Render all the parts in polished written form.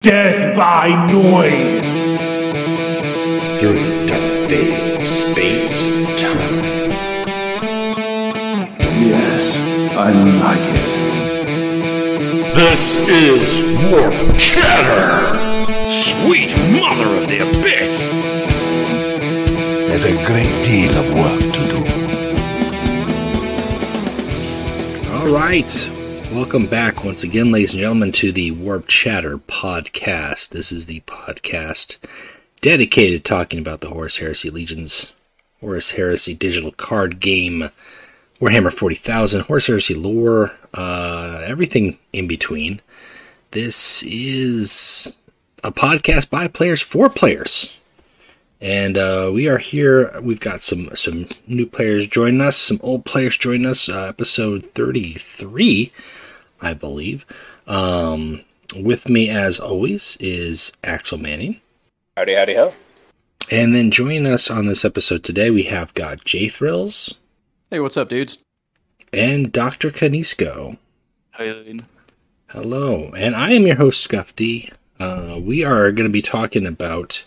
Death by noise! Through dark days of space and time. Yes, I like it. This is Warp Chatter! Sweet mother of the abyss! There's a great deal of work to do. All right. Welcome back once again, ladies and gentlemen, to the Warp Chatter podcast. This is the podcast dedicated to talking about the Horus Heresy digital card game, Warhammer 40,000, Horus Heresy lore, everything in between. This is a podcast by players for players. And we are here. We've got some new players joining us, some old players joining us. Episode 33, I believe. With me, as always, is Axel Manning. Howdy, howdy, ho. And then joining us on this episode today, we have got J Thrills. Hey, what's up, dudes? And DrConisco. Hey. Hello. And I am your host, Scuff D. We are going to be talking about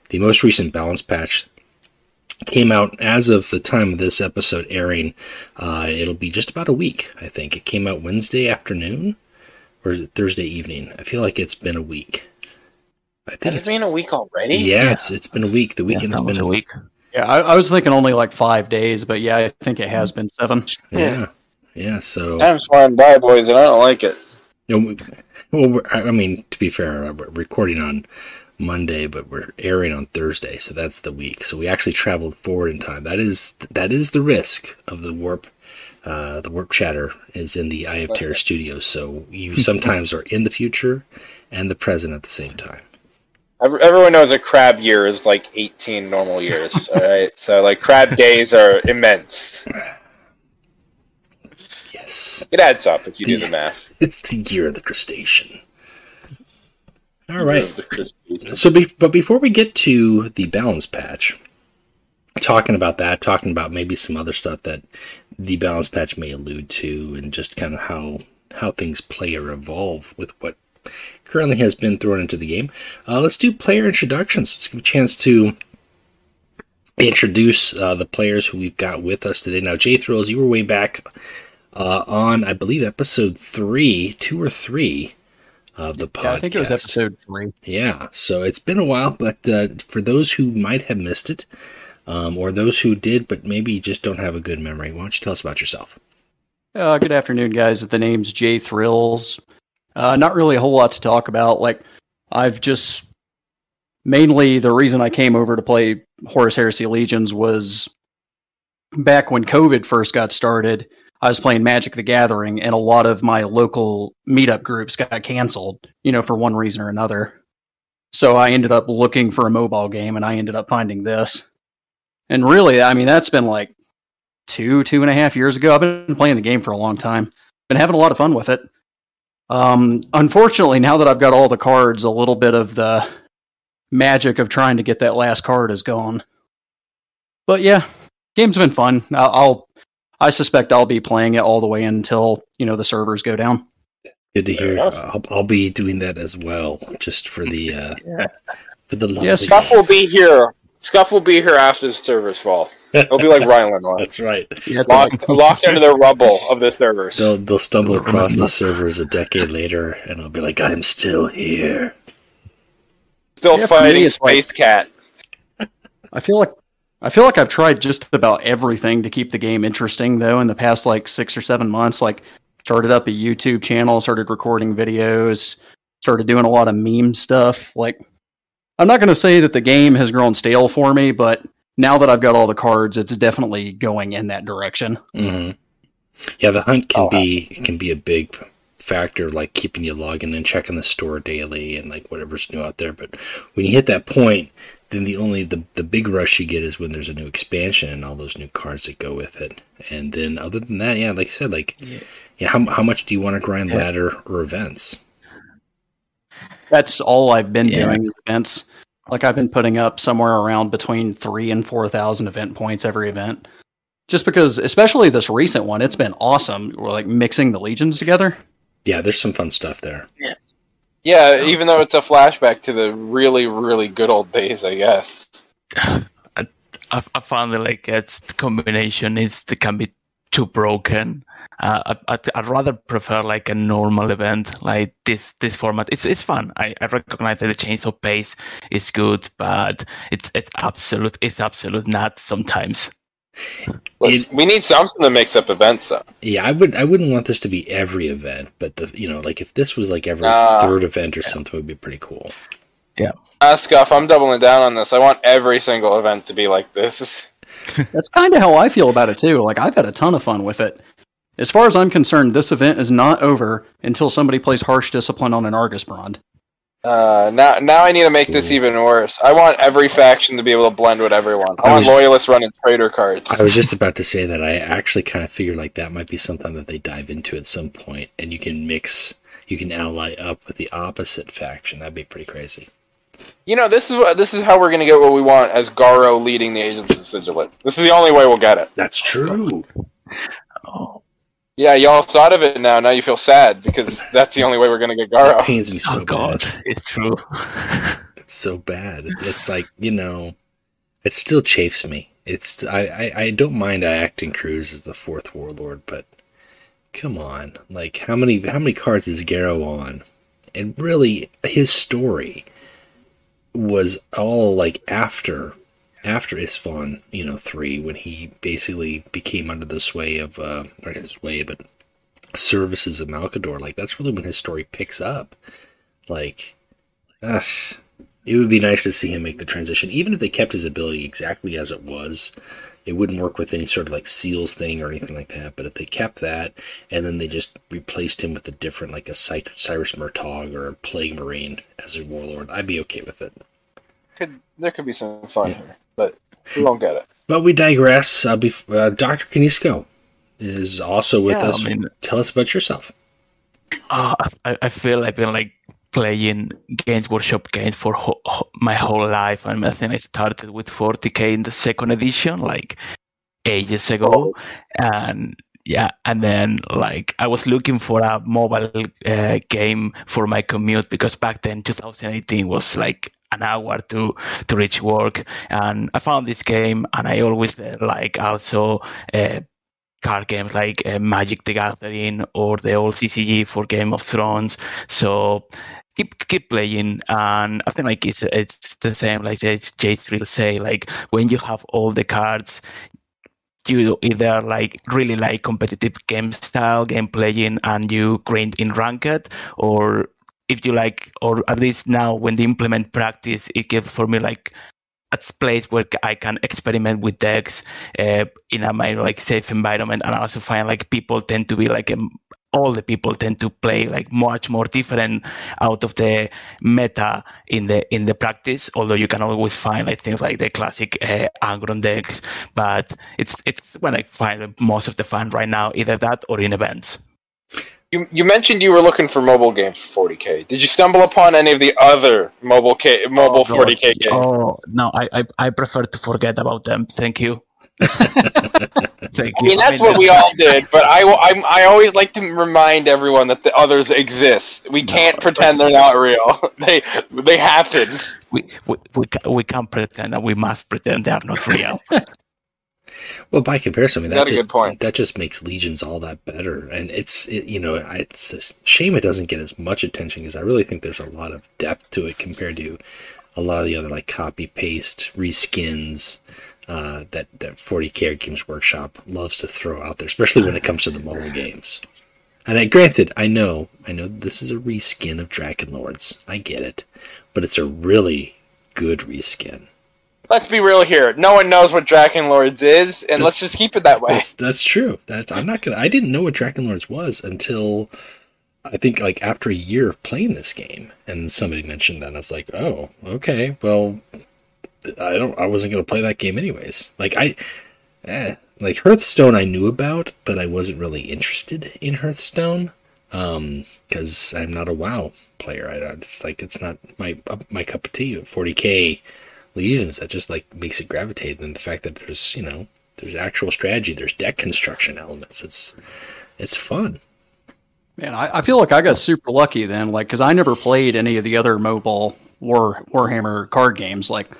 the most recent balance patch. Came out as of the time of this episode airing. It'll be just about a week, I think. It came out Wednesday afternoon, or is it Thursday evening? I feel like it's been a week. I think it's been a week already? Yeah, it's been a week. The weekend's been a week. Yeah, I was thinking only like 5 days, but yeah, I think it has been 7. Yeah, so... Time's flying by, boys, and I don't like it. You know, well, I mean, to be fair, we're recording on Monday, but we're airing on Thursday, so that's the week. So we actually traveled forward in time. That is the risk of the warp. The Warp Chatter is in the Eye of Terror studios, so you sometimes are in the future and the present at the same time. Everyone knows a crab year is like 18 normal years, alright? So, like, crab days are immense. Yes. It adds up if you do the math. It's the year of the crustacean. All right. So, but before we get to the balance patch, talking about maybe some other stuff that the balance patch may allude to, and just kind of how things play or evolve with what currently has been thrown into the game. Let's do player introductions. Let's give a chance to introduce the players who we've got with us today. Now, J Thrills, you were way back on, I believe, episode 2 or 3 of the podcast. Yeah, I think it was episode 3. Yeah, so it's been a while, but for those who might have missed it, or those who did but maybe just don't have a good memory, why don't you tell us about yourself? Good afternoon, guys. The name's J Thrills. Not really a whole lot to talk about. Like, I've just... Mainly, the reason I came over to play Horus Heresy Legions was back when COVID first got started. I was playing Magic the Gathering, and a lot of my local meetup groups got canceled, for one reason or another. So I ended up looking for a mobile game, and I ended up finding this. And really, I mean, that's been like 2.5 years ago. I've been playing the game for a long time. Been having a lot of fun with it. Unfortunately, now that I've got all the cards, a little bit of the magic of trying to get that last card is gone. But yeah, game's been fun. I suspect I'll be playing it all the way until, the servers go down. Good to hear. I'll be doing that as well, just for the for the love. Yeah, Scuff will be here. Scuff will be here after the servers fall. It'll be like Ryland. That's right. Yeah, locked into the rubble of the servers. They'll stumble across the servers a decade later, and I'll be like, I'm still here. Still fighting Space Cat. I feel like I've tried just about everything to keep the game interesting, though, in the past, 6 or 7 months. Like, started up a YouTube channel, started recording videos, started doing a lot of meme stuff. Like, I'm not going to say that the game has grown stale for me, but now that I've got all the cards, it's definitely going in that direction. Mm-hmm. Yeah, the hunt can be a big factor, like keeping you logging and checking the store daily and whatever's new out there. But when you hit that point, then the big rush you get is when there's a new expansion and all those new cards that go with it. And then other than that, yeah, like I said, how much do you want to grind ladder or events? That's all I've been doing is events. Like, I've been putting up somewhere around between 3,000 and 4,000 event points every event. Just because, especially this recent one, it's been awesome. We're mixing the legions together. Yeah, there's some fun stuff there. Yeah. Yeah, even though it's a flashback to the really, really good old days, I guess. I found that like its combination can be too broken. I'd rather prefer like a normal event like this format. It's fun. I recognize that the change of pace is good, but it's absolute nuts sometimes. We need something to mix up events, though. Yeah, I wouldn't want this to be every event, but like if this was like every third event or something, it would be pretty cool. Yeah. Scuff, I'm doubling down on this. I want every single event to be like this. That's kind of how I feel about it too. Like, I've had a ton of fun with it. As far as I'm concerned, this event is not over until somebody plays Harsh Discipline on an Argus Brond. Now I need to make this even worse. I want every faction to be able to blend with everyone. I want Loyalists running Traitor cards. I was just about to say that I actually kind of figured like that might be something that they dive into at some point, and you can ally up with the opposite faction. That'd be pretty crazy. You know, this is how we're going to get what we want as Garo leading the Agents of Sigilate. This is the only way we'll get it. That's true. Oh. Yeah, y'all thought of it now. Now you feel sad because that's the only way we're going to get Garo. It pains me so God, bad. it's true. It's so bad. It's like, it still chafes me. I don't mind acting Cruz as the fourth warlord, but come on. Like, how many cards is Garo on? And really, his story was all like after Isfahan, 3, when he basically became under the sway of, services of Malkador. Like, that's really when his story picks up. Like, it would be nice to see him make the transition. Even if they kept his ability exactly as it was, it wouldn't work with any sort of like seals thing or anything like that. But if they kept that, and then they just replaced him with a different, like a Cyrus Murtaugh or a Plague Marine as a warlord, I'd be okay with it. There could be some fun here, but we won't get it. But we digress. Dr. Conisco is also with us. Tell us about yourself. I feel I've been like playing Games Workshop games for my whole life. I think I started with 40k in the second edition, like ages ago. And then like I was looking for a mobile game for my commute, because back then 2018 was like an hour to reach work, and I found this game, and I always like also card games like Magic the Gathering or the old CCG for Game of Thrones. So keep playing, and I think like it's the same like J Thrills say, like when you have all the cards, you either like really like competitive game style game playing and you grind in ranked, or if you like, or at least now when they implement practice, it gives for me like a place where I can experiment with decks in a my like safe environment. And I also find like people tend to be like all the people tend to play like much more different out of the meta in the practice. Although you can always find like things like the classic Angron decks, but it's when I find most of the fun right now, either that or in events. You mentioned you were looking for mobile games for 40k. Did you stumble upon any of the other mobile 40k games? Oh no, I prefer to forget about them. Thank you. Thank you. I mean, that's what we all did, but I always like to remind everyone that the others exist. We can't pretend they're not real. They happen. We can't pretend, and we must pretend they are not real. Well, by comparison, that's a good point. That just makes Legions all that better, and it's a shame it doesn't get as much attention, because I really think there's a lot of depth to it compared to a lot of the other like copy paste reskins that 40k Games Workshop loves to throw out there, especially when it comes to the mobile games. And granted, I know this is a reskin of Drakenlords. I get it, but it's a really good reskin. Let's be real here. No one knows what Drakenlords is, and let's just keep it that way. That's true. I didn't know what Drakenlords was until I think like after a year of playing this game, and somebody mentioned that, and I was like, oh, okay, well, I wasn't going to play that game anyways. Like like Hearthstone I knew about, but I wasn't really interested in Hearthstone because I'm not a WoW player. It's not my cup of tea. 40k Legions, that just like makes it gravitate, and the fact that there's actual strategy, there's deck construction elements. It's fun. Man, I feel like I got super lucky then, like, because I never played any of the other mobile Warhammer card games. Like,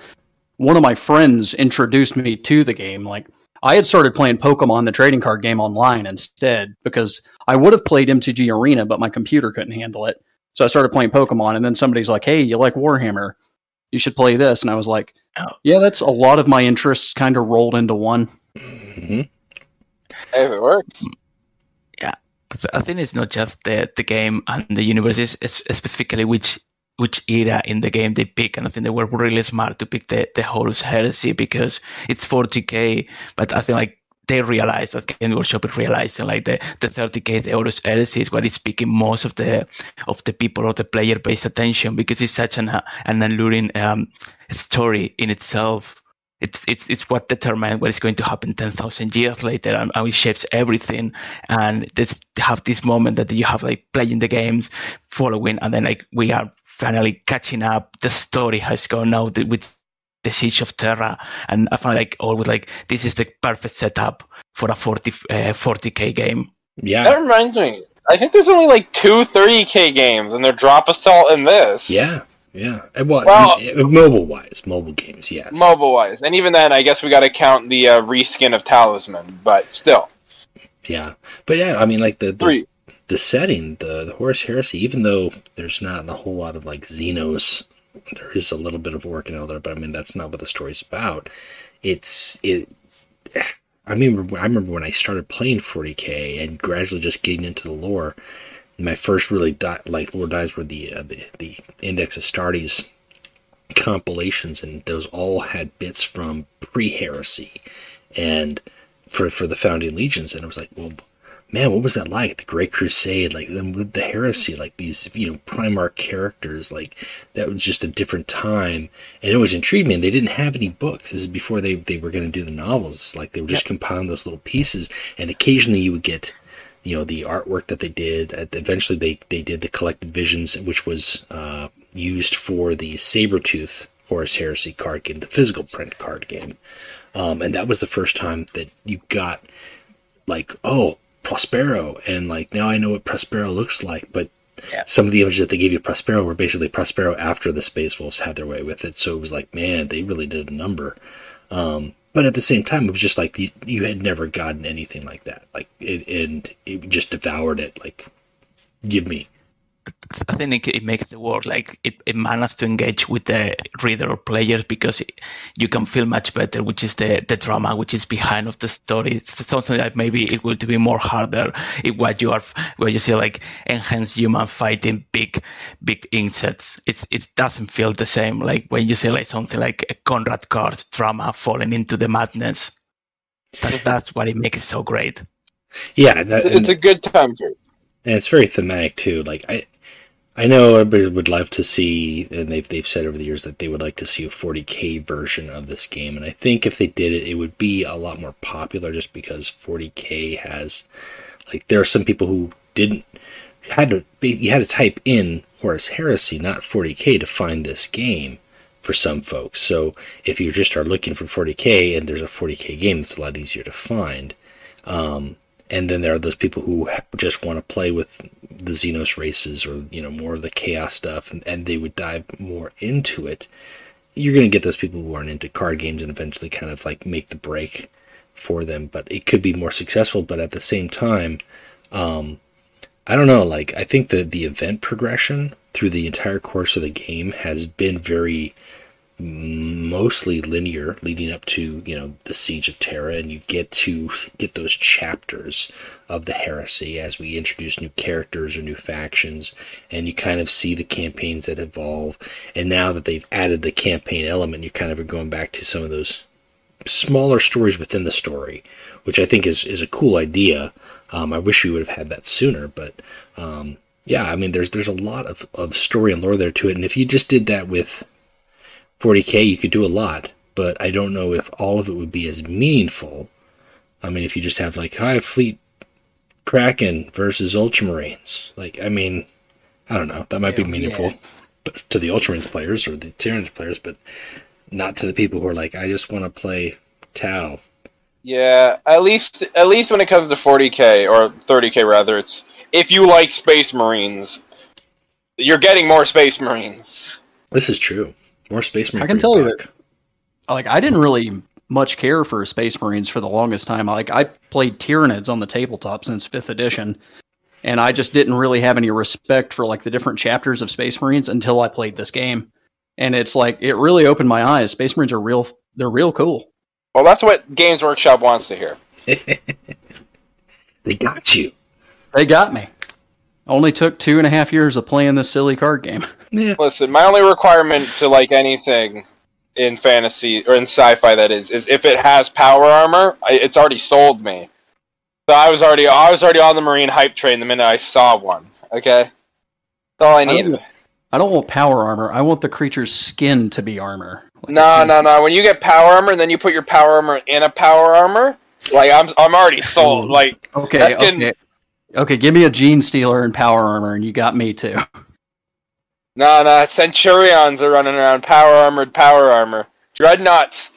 one of my friends introduced me to the game. Like, I had started playing Pokemon, the trading card game, online instead, because I would have played MTG Arena, but my computer couldn't handle it. So I started playing Pokemon, and then somebody's like, hey, you like Warhammer? You should play this. And I was like, yeah, that's a lot of my interests kind of rolled into one. Mm-hmm. If it works. Yeah. I think it's not just the game and the universe, it's specifically which era in the game they pick, and I think they were really smart to pick the Horus Heresy because it's 40k, but I think like they realized, as Game Workshop is realizing, like the 30k, the Horus Heresy is what is picking most of the people or the player base attention because it's such an alluring story in itself. It's what determines what is going to happen 10,000 years later, and it shapes everything. And have this moment that you have like playing the games, following, and then like we are finally catching up. The story has gone now with the Siege of Terra, and I find like always like this is the perfect setup for a 40k game. Yeah, that reminds me. I think there's only like 2 30k games, and they're drop assault in this. Yeah. Well, mobile-wise, mobile games, yes. Mobile-wise. And even then, I guess we got to count the reskin of Talisman, but still. Yeah. But yeah, I mean, like the setting, the Horus Heresy, even though there's not a whole lot of like Xenos, there is a little bit of work and all that, but I mean, that's not what the story's about. I remember when I started playing 40k and gradually just getting into the lore. My first really lore dives were the Index Astartes compilations, and those all had bits from pre-heresy and for the founding legions, and I was like, well, man, what was that like? The Great Crusade, like then with the heresy, like these Primarch characters, like that was just a different time, and it was intriguing. And they didn't have any books. This is before they were going to do the novels. Like they were just compiling those little pieces, and occasionally you would get the artwork that they did. Eventually they did the Collected Visions, which was used for the Sabretooth Horus Heresy card game, the physical print card game. And that was the first time that you got like, oh, Prospero, and like now I know what Prospero looks like, but some of the images that they gave you Prospero were basically Prospero after the Space Wolves had their way with it. So it was like, man, they really did a number. But at the same time, it was just like you had never gotten anything like that. Like it just devoured it. Like, give me. I think it makes the world like it manages to engage with the reader or players because you can feel much better, which is the drama which is behind of the story. It's something that maybe it will be more harder where you see like enhanced human fighting big insects. It doesn't feel the same like when you see like something like a Conrad Card's drama falling into the madness. That's what it makes it so great. Yeah, it's a good time period. And it's very thematic too. Like I know everybody would love to see, and they've said over the years that they would like to see a 40k version of this game. And I think if they did it, it would be a lot more popular, just because 40k has, like, there are some people who you had to type in Horus Heresy, not 40k, to find this game for some folks. So if you just are looking for 40k and there's a 40k game, it's a lot easier to find. And then there are those people who just want to play with the Xenos races or, more of the chaos stuff, and they would dive more into it. You're going to get those people who aren't into card games and eventually kind of like make the break for them, but it could be more successful. But at the same time, I don't know, like, I think that the event progression through the entire course of the game has been very mostly linear, leading up to the Siege of Terra, and you get those chapters of the heresy as we introduce new characters or new factions, and you kind of see the campaigns that evolve. And now that they've added the campaign element, you kind of are going back to some of those smaller stories within the story, which I think is a cool idea. I wish we would have had that sooner, but yeah, I mean, there's a lot of story and lore there to it, and if you just did that with 40k, you could do a lot, but I don't know if all of it would be as meaningful. I mean, if you just have like Hive Fleet Kraken versus Ultramarines, like, I mean, I don't know, that might be meaningful but to the Ultramarines players or the Tyranids players, but not to the people who are like, I just want to play Tau. Yeah, at least when it comes to 40k or 30k rather, it's if you like Space Marines, you're getting more Space Marines. This is true. More Space Marines. I can tell you that, like, I didn't really much care for Space Marines for the longest time. Like, I played Tyranids on the tabletop since 5th edition, and I just didn't really have any respect for, like, the different chapters of Space Marines until I played this game. And it's like, it really opened my eyes. Space Marines are they're real cool. Well, that's what Games Workshop wants to hear. They got you. They got me. Only took 2.5 years of playing this silly card game. Yeah. Listen, my only requirement to like anything in fantasy or in sci-fi that is if it has power armor, it's already sold me. So I was already on the Marine hype train the minute I saw one. Okay, that's all I need. I don't want power armor. I want the creature's skin to be armor. Like No. When you get power armor and then you put your power armor in a power armor, like I'm already sold. Like okay. Give me a Gene Stealer and power armor, and you got me too. No. Centurions are running around power armor. Dreadnoughts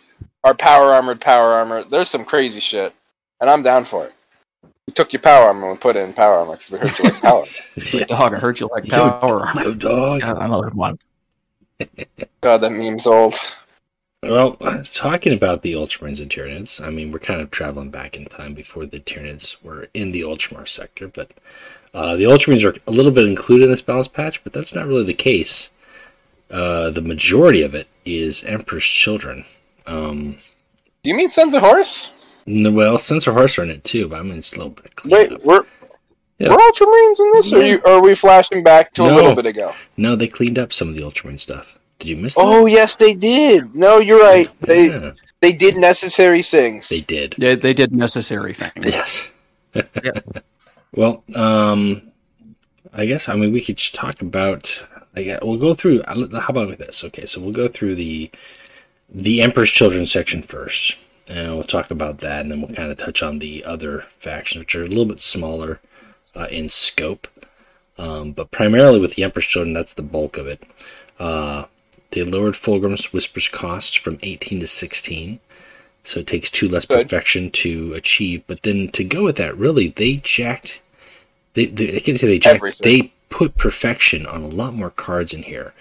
are power armor. There's some crazy shit, and I'm down for it. We took your power armor and put it in power armor because we heard you like power. Yeah. Dog, I heard you like power armor. No, dog. Another one. God, that meme's old. Well, talking about the Ultramarines and Tyranids, I mean, we're kind of traveling back in time before the Tyranids were in the Ultramar sector, but the Ultramarines are a little bit included in this balance patch, but that's not really the case. The majority of it is Emperor's Children. Do you mean Sons of Horus? No, well, Sons of Horus are in it too, but I mean, it's a little bit clean. Wait, we're Ultramarines in this, or are we flashing back to a little bit ago? No, they cleaned up some of the Ultramarine stuff. Did you miss that? Oh, yes, they did. No, you're right. They did necessary things. They did. Yeah, they did necessary things. Yes. Well, I guess, I mean, we could just talk about, we'll go through, how about this? Okay, so we'll go through the Emperor's Children section first, and we'll talk about that, and then we'll kind of touch on the other factions, which are a little bit smaller in scope, but primarily with the Emperor's Children, that's the bulk of it. They lowered Fulgrim's Whisper's cost from 18 to 16, so it takes 2 less perfection to achieve. But then to go with that, really, they jacked. I can't say they jacked. Everything. They put perfection on a lot more cards in here.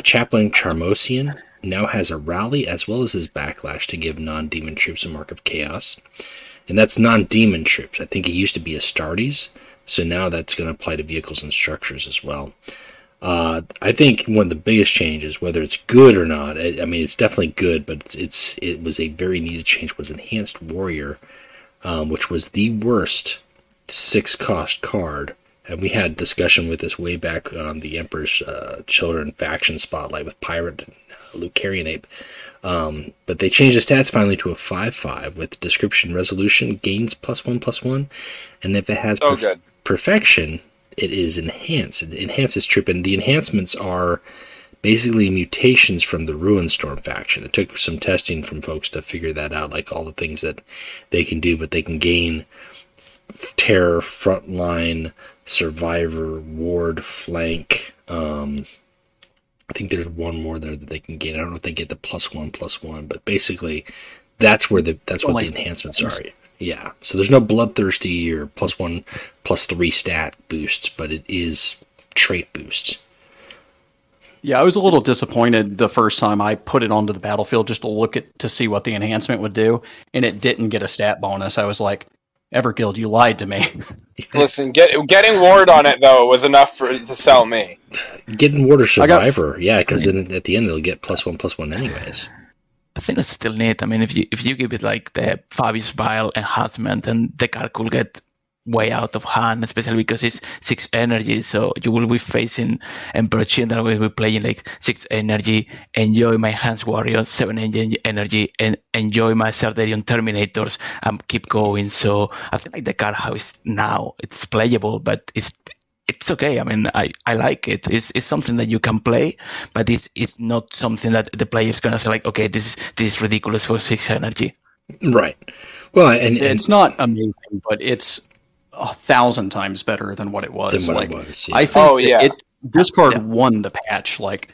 Chaplain Charmosian now has a rally as well as his backlash to give non-demon troops a mark of chaos, and that's non-demon troops. I think it used to be Astartes, so now that's going to apply to vehicles and structures as well. I think one of the biggest changes, whether it's good or not, I mean, it's definitely good, but it was a very needed change, was Enhanced Warrior, which was the worst 6-cost card. And we had discussion with this way back on the Emperor's Children faction spotlight with Pirate and Lucarian Ape. But they changed the stats finally to a 5/5 with description resolution, gains +1/+1, and if it has perfection, it is enhanced. It enhances troop, and the enhancements are basically mutations from the Ruinstorm faction. It took some testing from folks to figure that out, like all the things that they can do, but they can gain terror, frontline, survivor, ward, flank. I think there's one more there that they can gain. I don't know if they get the +1/+1, but basically that's what the enhancements are. Yeah, so there's no bloodthirsty or +1/+3 stat boosts, but it is trait boosts. Yeah, I was a little disappointed the first time I put it onto the battlefield just to see what the enhancement would do, and it didn't get a stat bonus. I was like, Everguild, you lied to me. Listen, getting ward on it though was enough to sell me. Getting ward or survivor, yeah, because then at the end it'll get +1/+1 anyways. I think it's still neat. I mean, if you give it like the Fabius Vile enhancement, then the card could get way out of hand, especially because it's 6 energy. So you will be facing Emperor Children, will be playing like 6 energy, enjoy my Enhanced Warrior, 7 energy, and enjoy my Sardarian Terminators, and keep going. So I feel like the card how it's now, it's playable, but it's okay. I mean, I like it. It's something that you can play, but it's not something that the player's gonna say like, okay, this is ridiculous for 6 energy. Right. Well, and it's not amazing, but it's 1,000 times better than what it was. Than what it was, yeah. I think this card won the patch. Like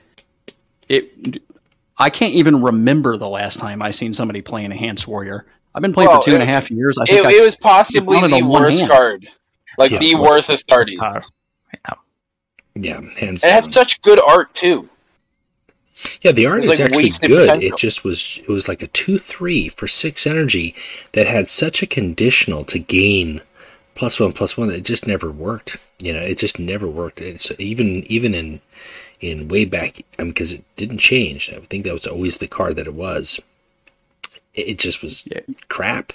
I can't even remember the last time I seen somebody playing Enhanced Warrior. I've been playing for 2.5 years. I think it was possibly the worst card. Like Yeah, the worst Astartes. Yeah, hands It down. had such good art too. Yeah, the art It was is like actually wasted good. potential. It was like a 2/3 for 6 energy that had such a conditional to gain +1/+1 that it just never worked. You know, it just never worked. It's even in way back, because it didn't change. I think that was always the card that it was. It just was crap.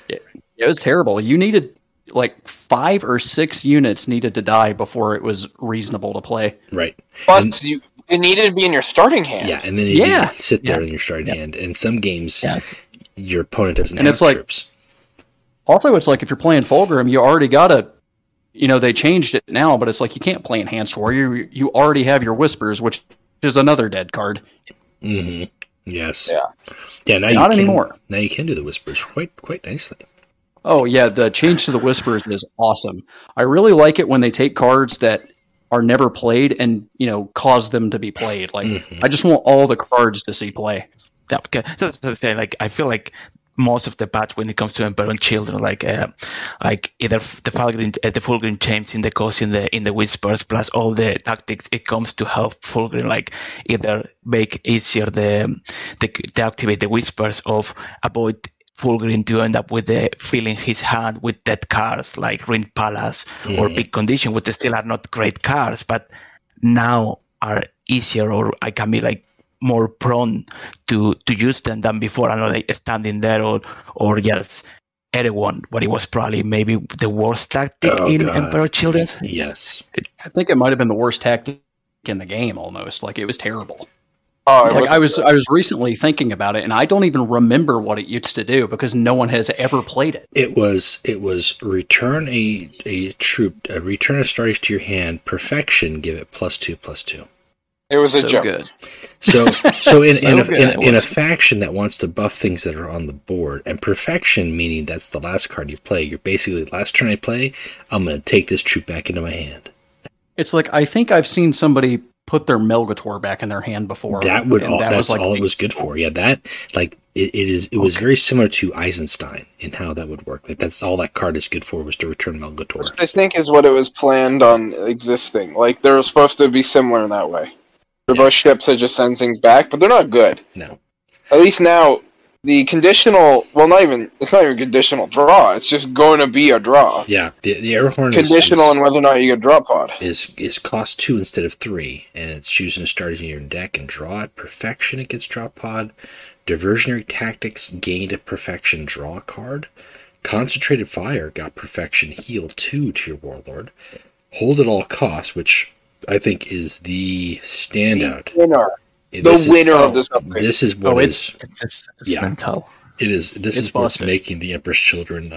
It was terrible. You needed like 5 or 6 units needed to die before it was reasonable to play. Right. Plus, it needed to be in your starting hand. Yeah, and then you sit there in your starting hand. And in some games, your opponent doesn't have troops. Also, it's like if you're playing Fulgrim, you already got to, they changed it now, but it's like you can't play Enhanced Warrior. You already have your Whispers, which is another dead card. Mm-hmm. Yes. Yeah. Yeah. Now Not anymore. Now you can do the Whispers quite nicely. Oh yeah, the change to the Whispers is awesome. I really like it when they take cards that are never played and cause them to be played. Like I just want all the cards to see play. Yeah, okay. That's what I'm saying. Like I feel like most of the patch when it comes to Emperor and Children, like either the Fulgrim Chains in the cost in the Whispers, plus all the tactics it comes to help Fulgrim, like either make easier to activate the Whispers of avoid Fulgrim to end up with filling his hand with dead cards like Ring Palace or Big Condition, which still are not great cards, but now are easier, or I can be like more prone to use them than before. I'm not like standing there or just everyone, but it was probably maybe the worst tactic in Emperor Children. Yes. I think it might have been the worst tactic in the game almost. Like it was terrible. Oh, I was recently thinking about it, and I don't even remember what it used to do because no one has ever played it. It was return a troop, return a Astartes to your hand, perfection, give it +2/+2. It was a joke. Good. So in a faction that wants to buff things that are on the board, and perfection meaning that's the last card you play, you're basically last turn I play, I'm going to take this troop back into my hand. It's like I think I've seen somebody put their Melgator back in their hand before. That's all it was good for. Yeah, that it was very similar to Eisenstein in how that would work. Like that's all that card is good for, was to return Melgator. Which I think is what it was planned on existing. Like they were supposed to be similar in that way. They're both ships that just send things back, but they're not good. No. At least now, the conditional, it's not even conditional draw. It's just going to be a draw. Yeah, the Airhorn conditional on whether or not you get draw pod. Is cost 2 instead of 3, and it's choosing to start in your deck and draw it. Perfection, it gets draw pod. Diversionary Tactics gained a perfection draw card. Concentrated Fire got perfection heal 2 to your Warlord. Hold at all costs, which I think is the standout. The winner. The winner of this upgrade. This is what it's mental. It is. This is what's making the Emperor's Children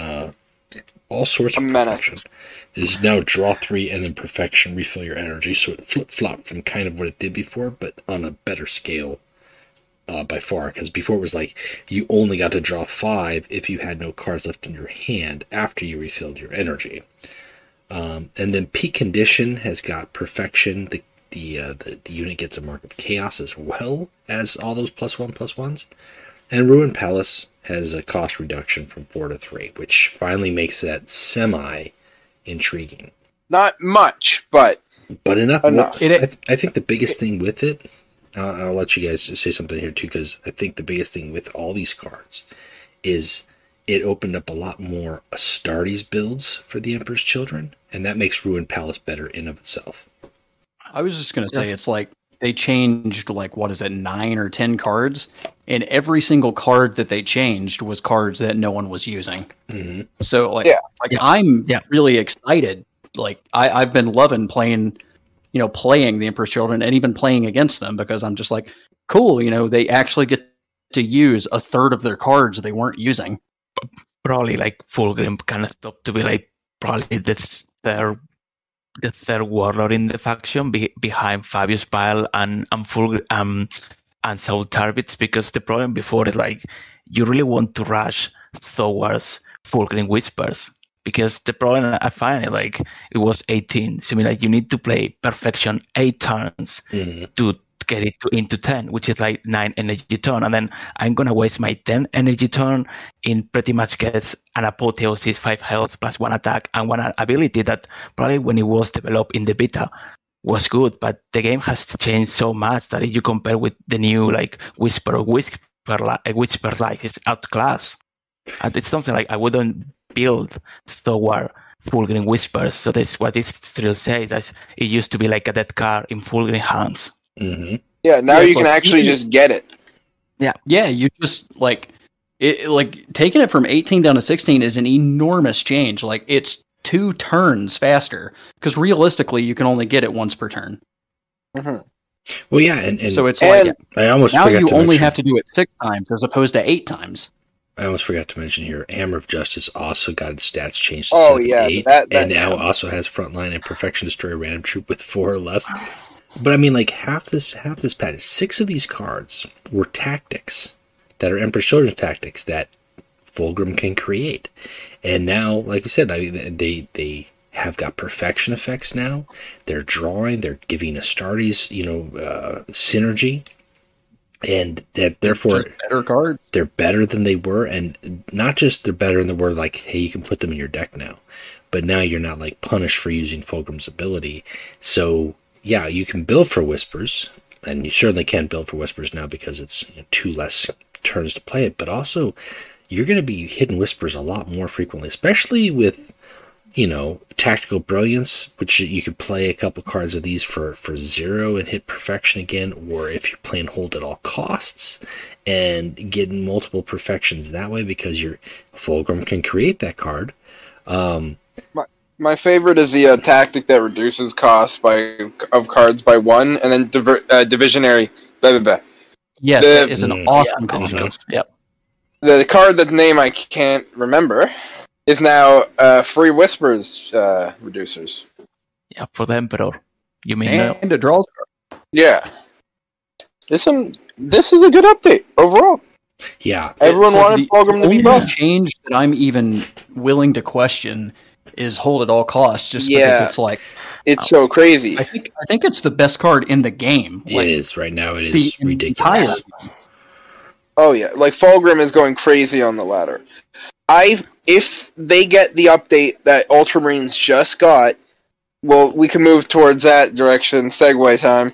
all sorts of perfection. It is now draw 3 and then perfection, refill your energy. So it flip-flopped from kind of what it did before, but on a better scale by far. Because before it was like you only got to draw 5 if you had no cards left in your hand after you refilled your energy. And then Peak Condition has got perfection. The unit gets a Mark of Chaos as well as all those +1/+1s. And Ruin Palace has a cost reduction from 4 to 3, which finally makes that semi-intriguing. Not much, but enough. I think the biggest thing with it, I'll let you guys say something here too, because I think the biggest thing with all these cards is it opened up a lot more Astartes builds for the Emperor's Children, and that makes Ruin Palace better in of itself. I was just going to say, it's like they changed, 9 or 10 cards, and every single card that they changed was cards that no one was using. Mm-hmm. So, I'm really excited. Like, I've been loving playing the Emperor's Children and even playing against them because I'm just like, cool, they actually get to use a third of their cards they weren't using. Probably Fulgrim kind of stopped to be probably the third warlord in the faction behind Fabius Bile and Fulgrim and Saul Tarbitz, because the problem before is you really want to rush towards Fulgrim Whispers, because the problem I find it was 18. So you need to play perfection 8 turns to get it into 10, which is like 9 energy turn, and then I'm gonna waste my 10 energy turn in pretty much get an apotheosis, 5 health plus 1 attack and 1 ability that probably when it was developed in the beta was good, but the game has changed so much that if you compare with the new like Whisper Light is outclassed. And it's something like I wouldn't build toward Fulgrim Whispers. So that's what this thrill says. That it used to be like a dead card in Fulgrim hands. Mm-hmm. Yeah, now you can actually just get it. Yeah, you just like it. Like taking it from 18 down to 16 is an enormous change. Like it's 2 turns faster because realistically you can only get it once per turn. Mm-hmm. Well, yeah, and so it's like I almost now forgot you to only mention, have to do it 6 times as opposed to 8 times. I almost forgot to mention here, Hammer of Justice also got its stats changed to 7-8, and now also has Frontline and Perfection Destroyer Random Troop with 4 or less. But I mean, like half this pack, 6 of these cards were tactics that are Emperor's Children tactics that Fulgrim can create, and now, like we said, I mean, they have got perfection effects now. They're drawing, they're giving Astartes, synergy. And that therefore better cards. They're better than they were, and not just they're better than they were, like, hey, you can put them in your deck now. But now you're not like punished for using Fulgrim's ability. So yeah, you can build for Whispers, and you certainly can build for Whispers now because it's 2 less turns to play it, but also you're going to be hitting Whispers a lot more frequently, especially with Tactical Brilliance, which you could play a couple cards of these for 0 and hit Perfection again, or if you're playing Hold at All Costs and getting multiple perfections that way because your Fulgrim can create that card. My favorite is the tactic that reduces cost of cards by 1, and then Divisionary. Yes, that is an awesome concept. Yep. The card that's name I can't remember is now free Whispers reducers. Yeah, for the Emperor. You mean and it draws. Yeah. This is a good update overall. Yeah. Everyone wanted Fulgrim to be buffed. The change that I'm even willing to question is Hold at All Costs, just because it's like it's so crazy. I think it's the best card in the game. It is right now. It is ridiculous. Oh yeah, like Fulgrim is going crazy on the ladder. If they get the update that Ultramarines just got, well, we can move towards that direction. Segue time.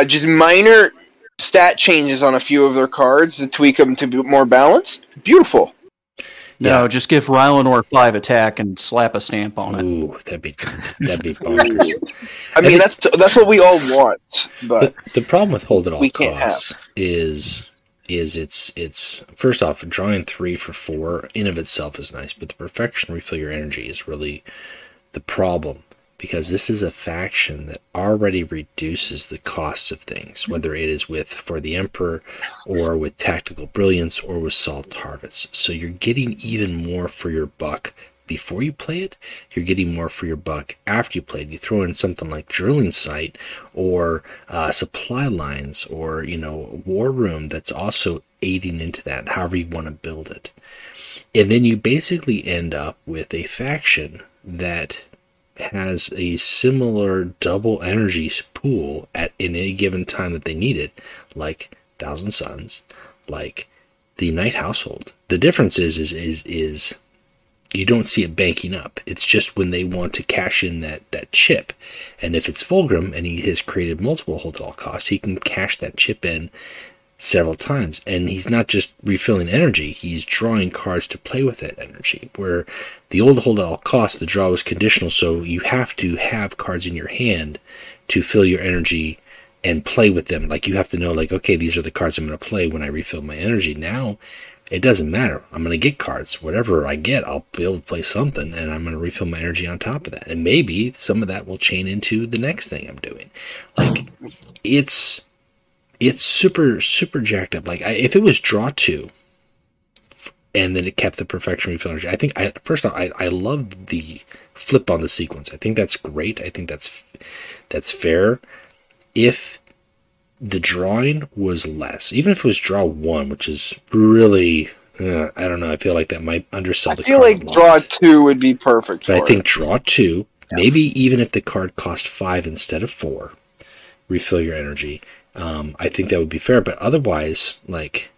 Just minor stat changes on a few of their cards to tweak them to be more balanced. Beautiful. No, just give Rylanor 5 attack and slap a stamp on it. Ooh, that'd be bonkers. I mean, that's what we all want. But the problem with Hold at All Costs is it's first off, drawing 3 for 4 in of itself is nice, but the Perfection Refill Your Energy is really the problem, because this is a faction that already reduces the costs of things, whether it is for the Emperor or with Tactical Brilliance or with Salt Harvest. So you're getting even more for your buck before you play it. You're getting more for your buck after you play it. You throw in something like Drilling Site or Supply Lines or War Room that's also aiding into that, however you want to build it. And then you basically end up with a faction that has a similar double energy pool in any given time that they need it, like Thousand Suns, like the Night Household. The difference is you don't see it banking up. It's just when they want to cash in that chip. And if it's Fulgrim and he has created multiple Hold at All Costs, he can cash that chip in several times. And he's not just refilling energy, he's drawing cards to play with that energy. Where the old Hold at All Costs, the draw was conditional, so you have to have cards in your hand to fill your energy and play with them. Like, you have to know, like, okay, these are the cards I'm going to play when I refill my energy. Now, it doesn't matter. I'm going to get cards. Whatever I get, I'll be able to play something, and I'm going to refill my energy on top of that. And maybe some of that will chain into the next thing I'm doing. Like, it's super, super jacked up. Like, if it was draw 2, and then it kept the Perfection Refill energy, first off, I love the flip on the sequence. I think that's great. I think that's fair. If the drawing was less, even if it was draw 1, which is really, I don't know, I feel like that might undersell the card. I feel like draw 2 would be perfect for it. I think draw 2, maybe even if the card cost 5 instead of 4, refill your energy. I think that would be fair, but otherwise, like,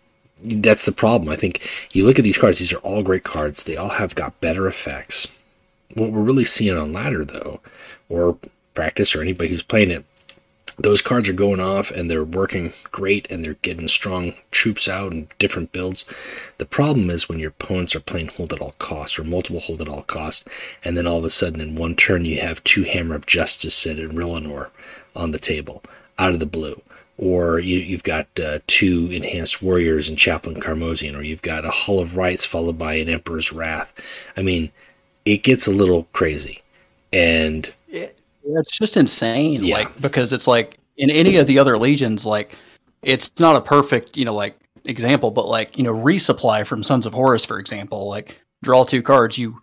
that's the problem. I think you look at these cards, these are all great cards. They all have got better effects. What we're really seeing on ladder, though, or practice, or anybody who's playing it, those cards are going off and they're working great and they're getting strong troops out and different builds. The problem is when your opponents are playing hold at all costs or multiple hold at all costs, and then all of a sudden in one turn you have 2 Hammer of Justice and Rillanor on the table out of the blue. Or you've got 2 Enhanced Warriors and Chaplain Carmosian, or you've got a Hall of Rights followed by an Emperor's Wrath. I mean, it gets a little crazy. And it's just insane, like, because it's like in any of the other legions, like, it's not a perfect, like, example, but like, resupply from Sons of Horus, for example, like, draw 2 cards, you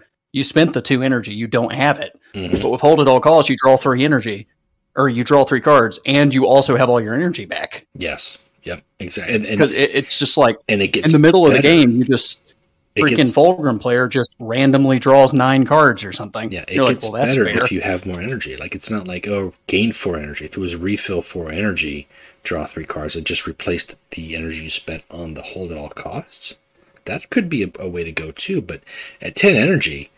spent the 2 energy, you don't have it. Mm-hmm. But with hold at all costs, you draw 3 energy, or you draw 3 cards, and you also have all your energy back. Yes. Yep. Exactly. Because it's just like, and it gets in the middle better. Of the game, you just freaking Fulgrim player just randomly draws 9 cards or something. Yeah, it gets better if you have more energy. Like, it's not like, gain 4 energy. If it was refill 4 energy, draw 3 cards, it just replaced the energy you spent on the hold at all costs. That could be a way to go too, but at 10 energy,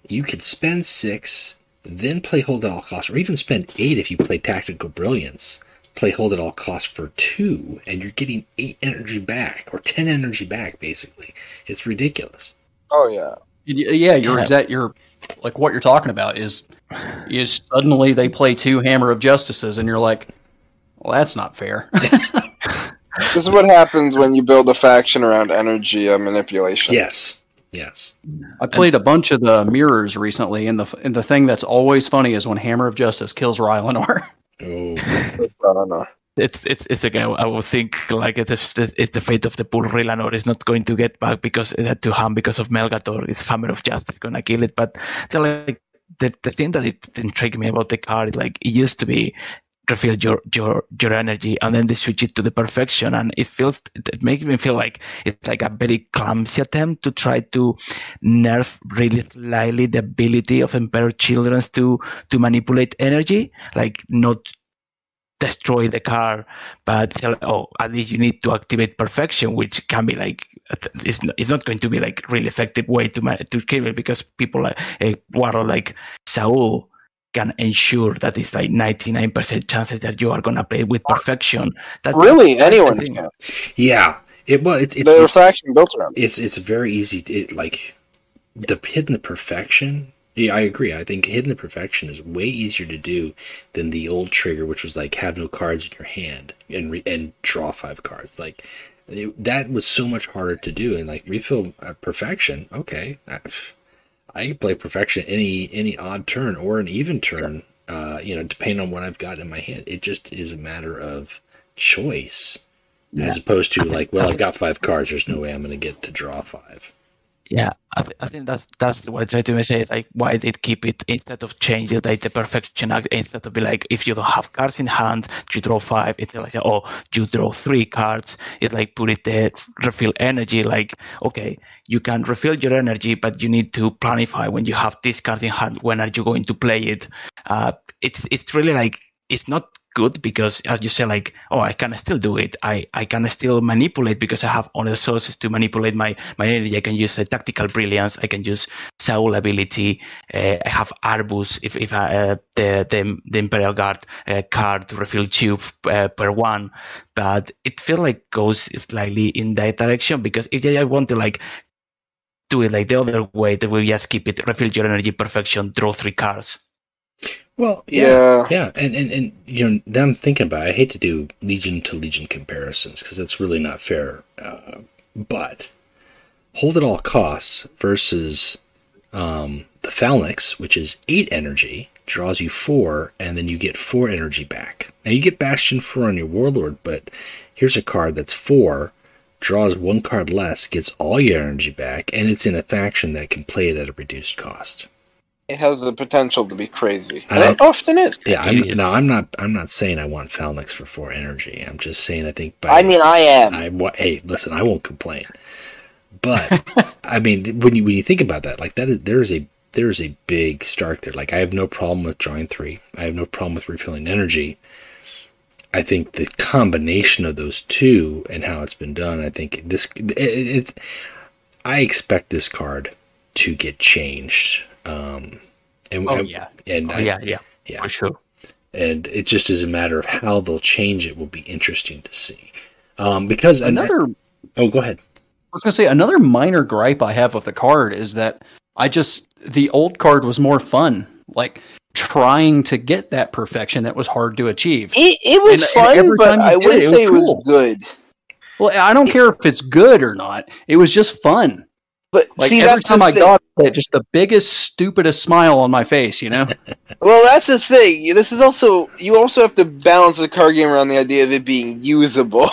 you could spend 6, then play hold at all costs, or even spend 8 if you play Tactical Brilliance. Play hold at all costs for 2, and you're getting 8 energy back, or 10 energy back, basically. It's ridiculous. Oh, yeah. Yeah, you're like, what you're talking about is suddenly they play 2 Hammer of Justices, and you're like, well, that's not fair. This is what happens when you build a faction around energy manipulation. Yes. I played a bunch of the mirrors recently, and the thing that's always funny is when Hammer of Justice kills Rylanor. Oh, I don't know. It's again. I would think like it's the fate of the poor Rylanor is not going to get back because it had to harm because of Melgator. It's Hammer of Justice gonna kill it. But so like the thing that it intrigued me about the card, like it used to be refill your energy and then they switch it to the perfection, and it makes me feel like it's like a very clumsy attempt to try to nerf really slightly the ability of Emperor Children to manipulate energy, like not destroy the card, but tell, at least you need to activate perfection, which can be like it's not going to be like really effective way to kill it, because people like a warrior like Saul can ensure that it's like 99% chances that you are gonna play with perfection. Really, anyone can. Yeah, it's the refraction built around. It's very easy. Like the hidden the perfection. Yeah, I agree. I think hidden the perfection is way easier to do than the old trigger, which was like have no cards in your hand and draw 5 cards. Like that was so much harder to do. And like refill perfection. Okay, I can play perfection any odd turn or an even turn. Depending on what I've got in my hand. It just is a matter of choice, as opposed to like, well, I've got 5 cards. There's no way I'm going to get to draw 5. Yeah, I think that's what I try to say. Is like, why did keep it instead of change it like the perfection act, instead of be like, if you don't have cards in hand, you draw 5. It's like, you draw 3 cards. It's like put it there, refill energy. Like, okay, you can refill your energy, but you need to planify when you have this card in hand. When are you going to play it? It's really like, it's not good because, as you say, like, I can still do it. I can still manipulate because I have other sources to manipulate my energy. I can use Tactical Brilliance. I can use Saul ability. I have Arbus if the Imperial Guard card to refill 2 per 1. But it feels like goes slightly in that direction, because if I want to like do it like the other way, that we just keep it, refill your energy, perfection, draw 3 cards. Well, yeah, and now I'm thinking about it. I hate to do Legion to Legion comparisons because that's really not fair. But hold at all costs versus the Phalanx, which is 8 energy, draws you 4, and then you get 4 energy back. Now you get Bastion 4 on your Warlord, but here's a card that's 4, draws 1 card less, gets all your energy back, and it's in a faction that can play it at a reduced cost. It has the potential to be crazy. And it often is. Yeah, I'm not saying I want Phalanx for 4 energy. I'm just saying I think. I am. Hey, listen, I won't complain. But I mean, when you think about that, like that, there's a big stark there. Like I have no problem with drawing 3. I have no problem with refilling energy. I think the combination of those two and how it's been done, I think I expect this card to get changed. Yeah, for sure. And it just is a matter of how they'll change it will be interesting to see. Because go ahead. I was going to say, another minor gripe I have with the card is that the old card was more fun. Like, trying to get that perfection that was hard to achieve. It was fun, but I wouldn't say it was good. Well, I don't care if it's good or not. It was just fun. But like, see, every time I got it, just the biggest, stupidest smile on my face, you know? Well, that's the thing. This is also, you also have to balance the card game around the idea of it being usable.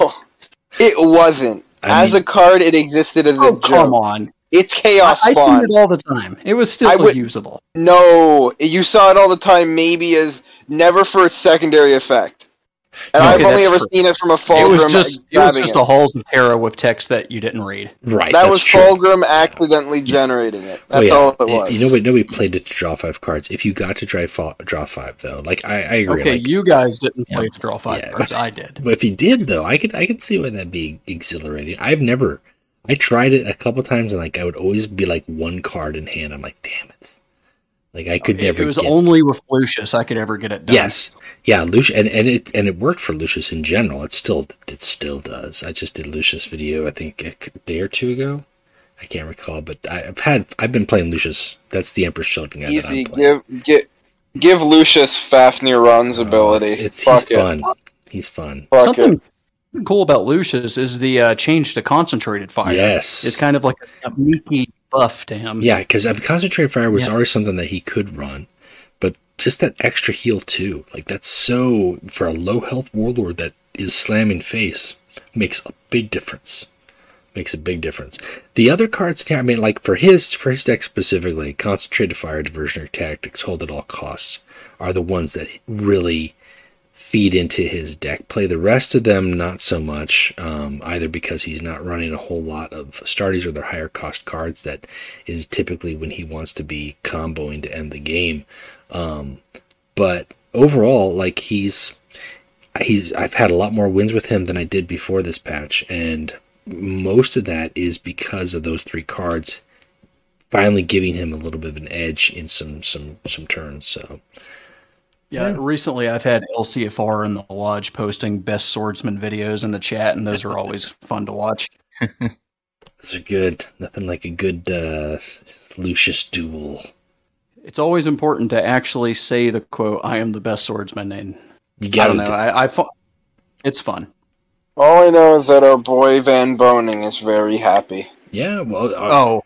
It wasn't. As a card, it existed as a joke. Come on. It's Chaos Spawn. I see it all the time. It was still usable. No, you saw it all the time, maybe as never for its secondary effect. And I've only ever seen it from a Fulgrim. It was just a Halls of Terror with text that you didn't read. Right. That was Fulgrim accidentally generating it. That's all it was. You know, nobody played it to draw 5 cards. If you got to draw 5, though, like I agree. Okay, like, you guys didn't play to draw 5 cards. I did. But if you did, though, I could see why that'd be exhilarating. I tried it a couple times, and like I would always be like 1 card in hand. I'm like, damn it. Like I could never. If it was only with Lucius, I could ever get it done. Yes, yeah, Lucius, and it worked for Lucius in general. It still does. I just did Lucius video, I think a day or 2 ago. I can't recall, but I've been playing Lucius. That's the Emperor's Children guy that I'm playing. Give Lucius Fafnir Run's ability. He's fun. He's fun. Something cool about Lucius is the change to concentrated fire. Yes, it's kind of like a sneaky buff to him. Yeah, because concentrated fire was already something that he could run, but just that extra heal too, like that's so for a low health warlord that is slamming face makes a big difference. The other cards, I mean, like for his deck specifically, concentrated fire, diversionary tactics, hold at all costs are the ones that really feed into his deck play. The rest of them, not so much, either because he's not running a whole lot of Astartes or their higher cost cards. That is typically when he wants to be comboing to end the game. But overall, like I've had a lot more wins with him than I did before this patch, and most of that is because of those 3 cards finally giving him a little bit of an edge in some turns. So. Yeah, recently I've had LCFR in the Lodge posting best swordsman videos in the chat, and those are always fun to watch. Those are good. Nothing like a good Lucius duel. It's always important to actually say the quote, "I am the best swordsman," and you gotta I don't know. It's fun. All I know is that our boy Van Boning is very happy. Yeah, well...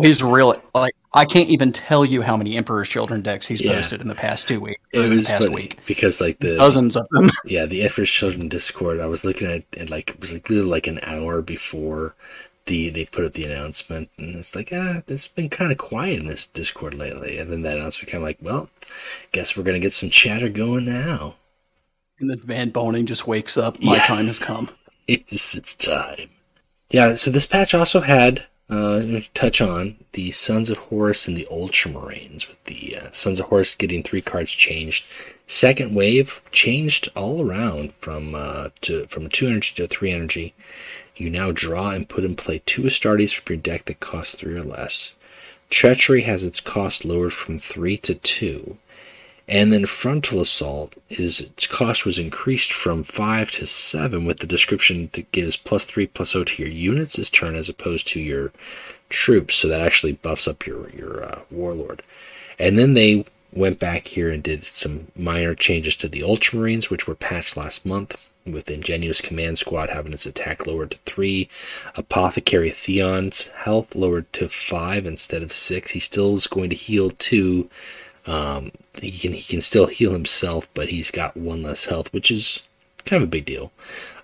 he's really... Like, I can't even tell you how many Emperor's Children decks he's posted in the past 2 weeks. It was funny because like dozens of them. Yeah, the Emperor's Children Discord. I was looking at it like it was like literally like an hour before they put up the announcement, and it's like it's been kind of quiet in this Discord lately. And then that announcement came like, well, guess we're gonna get some chatter going now. And then Van Boning just wakes up. My time has come. It's time. Yeah. So this patch also had. Touch on the Sons of Horus and the Ultramarines, with the Sons of Horus getting 3 cards changed. Second wave changed all around from 2 energy to 3 energy. You now draw and put in play 2 Astartes from your deck that cost 3 or less. Treachery has its cost lowered from 3 to 2. And then Frontal Assault, its cost was increased from 5 to 7 with the description that gives +3/+0 to your units this turn as opposed to your troops. So that actually buffs up your warlord. And then they went back here and did some minor changes to the Ultramarines, which were patched last month, with Ingenuous Command Squad having its attack lowered to 3. Apothecary Theon's health lowered to 5 instead of 6. He still is going to heal 2. He can still heal himself, but he's got 1 less health, which is kind of a big deal.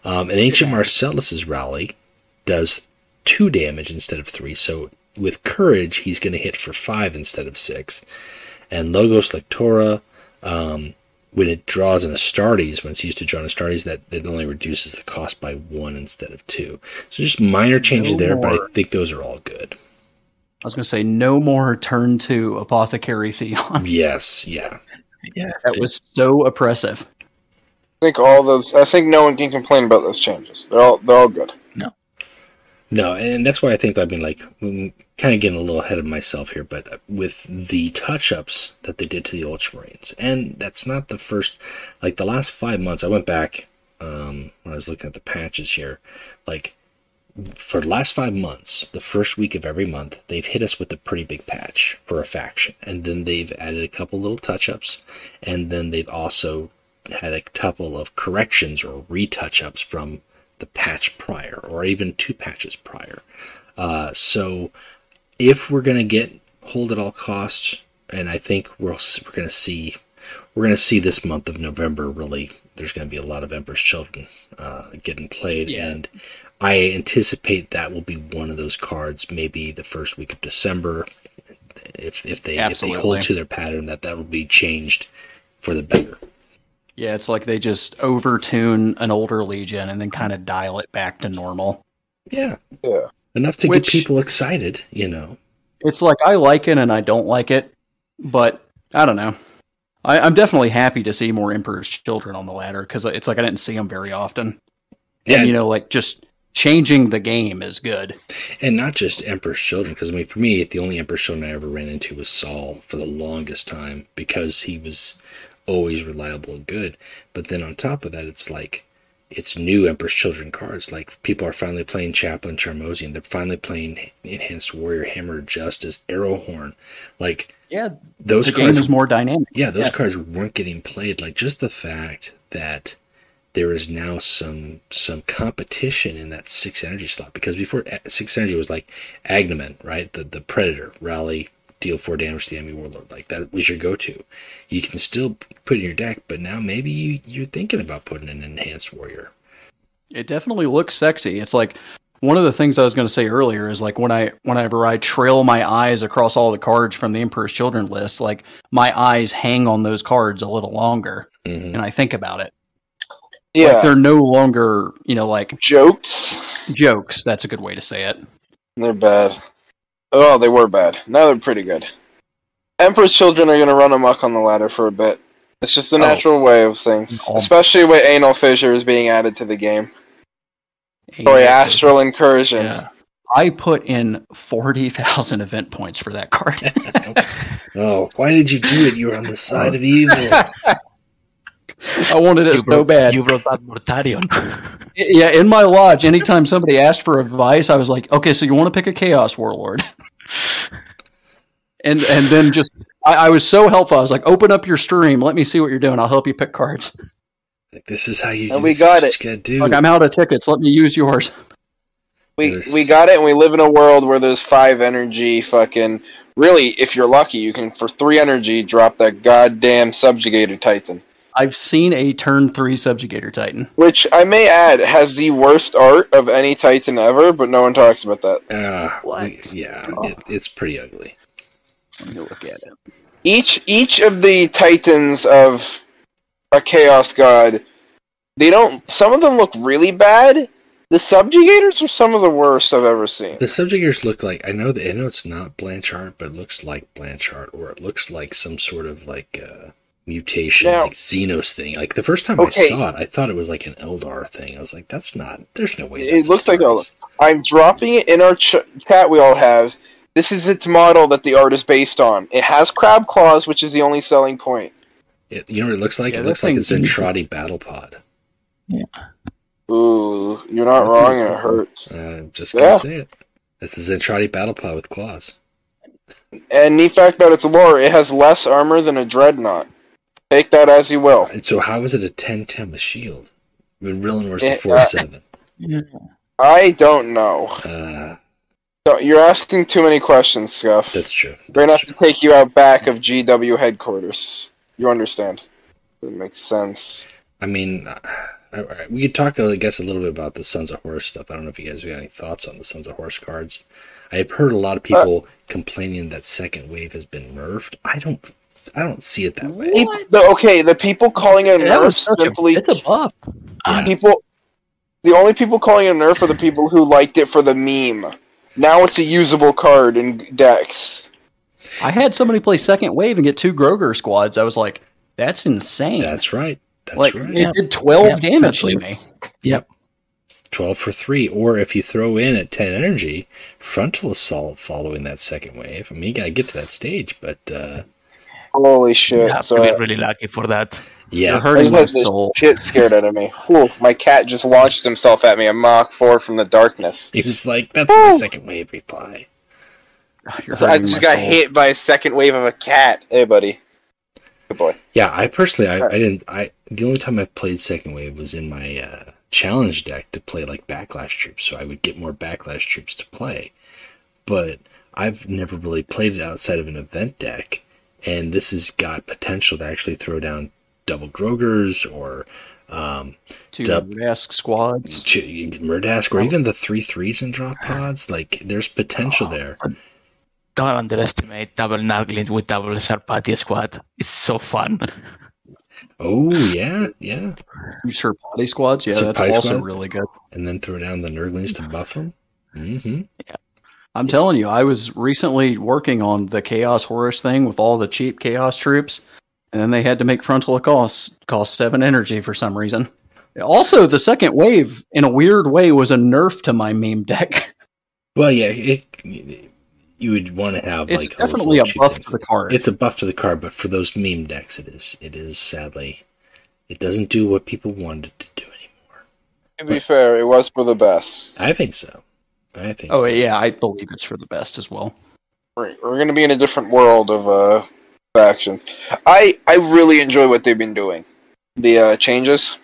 And Ancient Marcellus's Rally does 2 damage instead of 3, so with Courage, he's going to hit for 5 instead of 6. And Logos Lectora, when it draws an Astartes, when it's used to draw an Astartes, that it only reduces the cost by 1 instead of 2. So just minor changes there, but I think those are all good. I was going to say, no more turn 2 Apothecary Theon. Yes, yeah. That was so oppressive. I think no one can complain about those changes. They're all good. No, and that's why I think I've been I'm kind of getting a little ahead of myself here, but with the touch-ups that they did to the Ultramarines, and that's not the first, the last 5 months, I went back when I was looking at the patches here, for the last 5 months, the first week of every month, they've hit us with a pretty big patch for a faction, and then they've added a couple little touch-ups, and then they've also had a couple of corrections or retouch-ups from the patch prior, or even 2 patches prior. So if we're going to hold at all costs, and I think we're going to see this month of November, really, there's going to be a lot of Emperor's Children getting played, and I anticipate that will be one of those cards, maybe the first week of December, if they hold to their pattern, that will be changed for the better. Yeah, it's like they just overtune an older Legion and then kind of dial it back to normal. Yeah. Enough to get people excited, It's like I like it and I don't like it, but I don't know. I'm definitely happy to see more Emperor's Children on the ladder, because it's like I didn't see them very often. Yeah. And, just changing the game is good. And not just Emperor's Children, because, for me, the only Emperor's Children I ever ran into was Saul for the longest time, because he was always reliable and good. But then on top of that, it's new Emperor's Children cards. People are finally playing Chaplain Charmosian. They're finally playing Enhanced Warrior, Hammer of Justice, Arrowhorn. Those cards, game is more dynamic. Yeah, those cards weren't getting played. Just the fact that there is now some competition in that 6 energy slot, because before 6 energy was Agnamen, right? The Predator, rally, deal 4 damage to the enemy warlord. That was your go-to. You can still put it in your deck, but now maybe you're thinking about putting an Enhanced Warrior. It definitely looks sexy. It's one of the things I was going to say earlier is whenever I trail my eyes across all the cards from the Emperor's Children list, my eyes hang on those cards a little longer, and I think about it. Yeah, they're no longer jokes. Jokes. That's a good way to say it. They're bad. Oh, they were bad. Now they're pretty good. Emperor's Children are going to run amok on the ladder for a bit. It's just the natural way of things. Especially with Anal Fissures being added to the game. Astral Incursion. Yeah. I put in 40,000 event points for that card. Oh, why did you do it? You were on the side of evil. I wanted it so bad. You wrote that Mortarion. Yeah, in my lodge, anytime somebody asked for advice, I was like, okay, so you want to pick a Chaos Warlord. and then I was so helpful. I was like, open up your stream. Let me see what you're doing. I'll help you pick cards. This is how you and we got it. I'm out of tickets. Let me use yours. We got it, and we live in a world where there's 5 energy fucking... Really, if you're lucky, you can, for 3 energy, drop that goddamn Subjugator Titan. I've seen a turn 3 Subjugator Titan. Which, I may add, has the worst art of any Titan ever, but no one talks about that. What? It's pretty ugly. Let me look at it. Each of the Titans of a Chaos God, some of them look really bad. The Subjugators are some of the worst I've ever seen. The Subjugators look I know it's not Blanchard, but it looks like Blanchard, or it looks like some sort of mutation, Xenos thing. The first time I saw it, I thought it was an Eldar thing. I was like, there's no way it looks like Eldar. I'm dropping it in our chat we all have. This is its model that the art is based on. It has crab claws, which is the only selling point. You know what it looks like? It looks like a Zentradi battle pod. Yeah. Ooh, you're not wrong, and it hurts. I'm just gonna say it. It's a Zentradi battle pod with claws. And neat fact about its lore, it has less armor than a Dreadnought. Take that as you will. And so how is it a 10-10 with shield? When Rillen was the 4-7. I don't know. You're asking too many questions, Scuff. That's true. We're going to have to take you out back of GW headquarters. You understand. That makes sense. I mean, we could talk, I guess, a little bit about the Sons of Horus stuff. I don't know if you guys have got any thoughts on the Sons of Horus cards. I've heard a lot of people complaining that second wave has been nerfed. I don't see it that way. The people calling it a nerf simply... It's a buff. The only people calling it a nerf are the people who liked it for the meme. Now it's a usable card in decks. I had somebody play second wave and get 2 Groger squads. I was like, that's insane. That's right. That's like, right. it did 12 damage to me. Yep. 12 for 3. Or if you throw in at 10 energy, frontal assault following that second wave. I mean, you gotta get to that stage, but Holy shit! You have So to be really lucky for that. yeah. You're I hurting just my had this soul. shit scared out of me. Whew, my cat just launched himself at me a Mach 4 from the darkness. He was like, that's my second wave reply. You're So I hurting just my got soul. hit by a second wave of a cat. Hey, buddy. Good boy. Yeah, I personally, the only time I played second wave was in my challenge deck to play like backlash troops, so I would get more backlash troops to play. But I've never really played it outside of an event deck, and this has got potential to actually throw down double Grogers or Two Murdask squads. Murdask, or even the 3/3s in drop pods. Like, there's potential there. Don't underestimate double Narglin with double Sarpatia squad. It's so fun. Oh, yeah. Two Serpati squads. Yeah, that's Serpati also squad? really good. And then throw down the Nurglings to buff them. Mm-hmm. I'm telling you, I was recently working on the Chaos Horus thing with all the cheap Chaos troops, and then they had to make frontal cost 7 energy for some reason. Also, the second wave, in a weird way, was a nerf to my meme deck. Well, yeah, you would want to have It's like all those definitely a little cheap buff things. to the card. It's a buff to the card, but for those meme decks, it is sadly, it doesn't do what people wanted it to do anymore. To be fair, it was for the best. I think so. Oh, yeah, I believe it's for the best as well. We're going to be in a different world of factions. I really enjoy what they've been doing. The changes.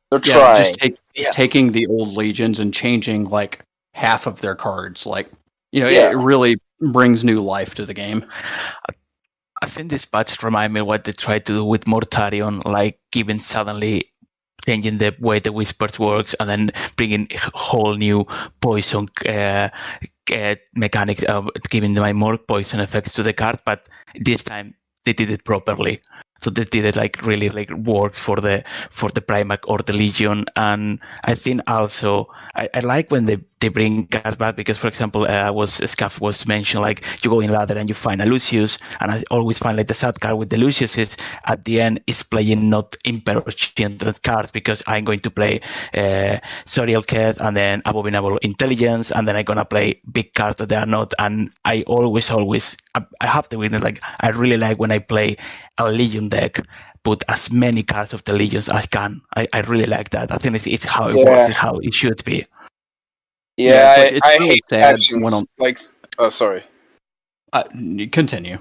They're trying. Just taking the old legions and changing like half of their cards. Like, it really brings new life to the game. I think this patch remind me what they tried to do with Mortarion, like giving suddenly changing the way the Whispers works and then bringing whole new poison mechanics, giving my more poison effects to the card, but this time they did it properly. So they did it like really like works for the Primarch or the Legion, and I think also I like when they bring cards back because, for example, Scaff was mentioned like you go in ladder and you find a Lucius, and I always find like the sad card with the Lucius is at the end is playing not Emperor Children's cards because I'm going to play Sorial Cat and then Abominable Intelligence, and then I'm gonna play big cards that they are not, and I always I have to witness like I really like when I play a Legion deck, put as many cards of the Legions as I can. I really like that. I think it's how it works, it's how it should be. Yeah, it's I really hate sad factions. when Oh, sorry. Continue.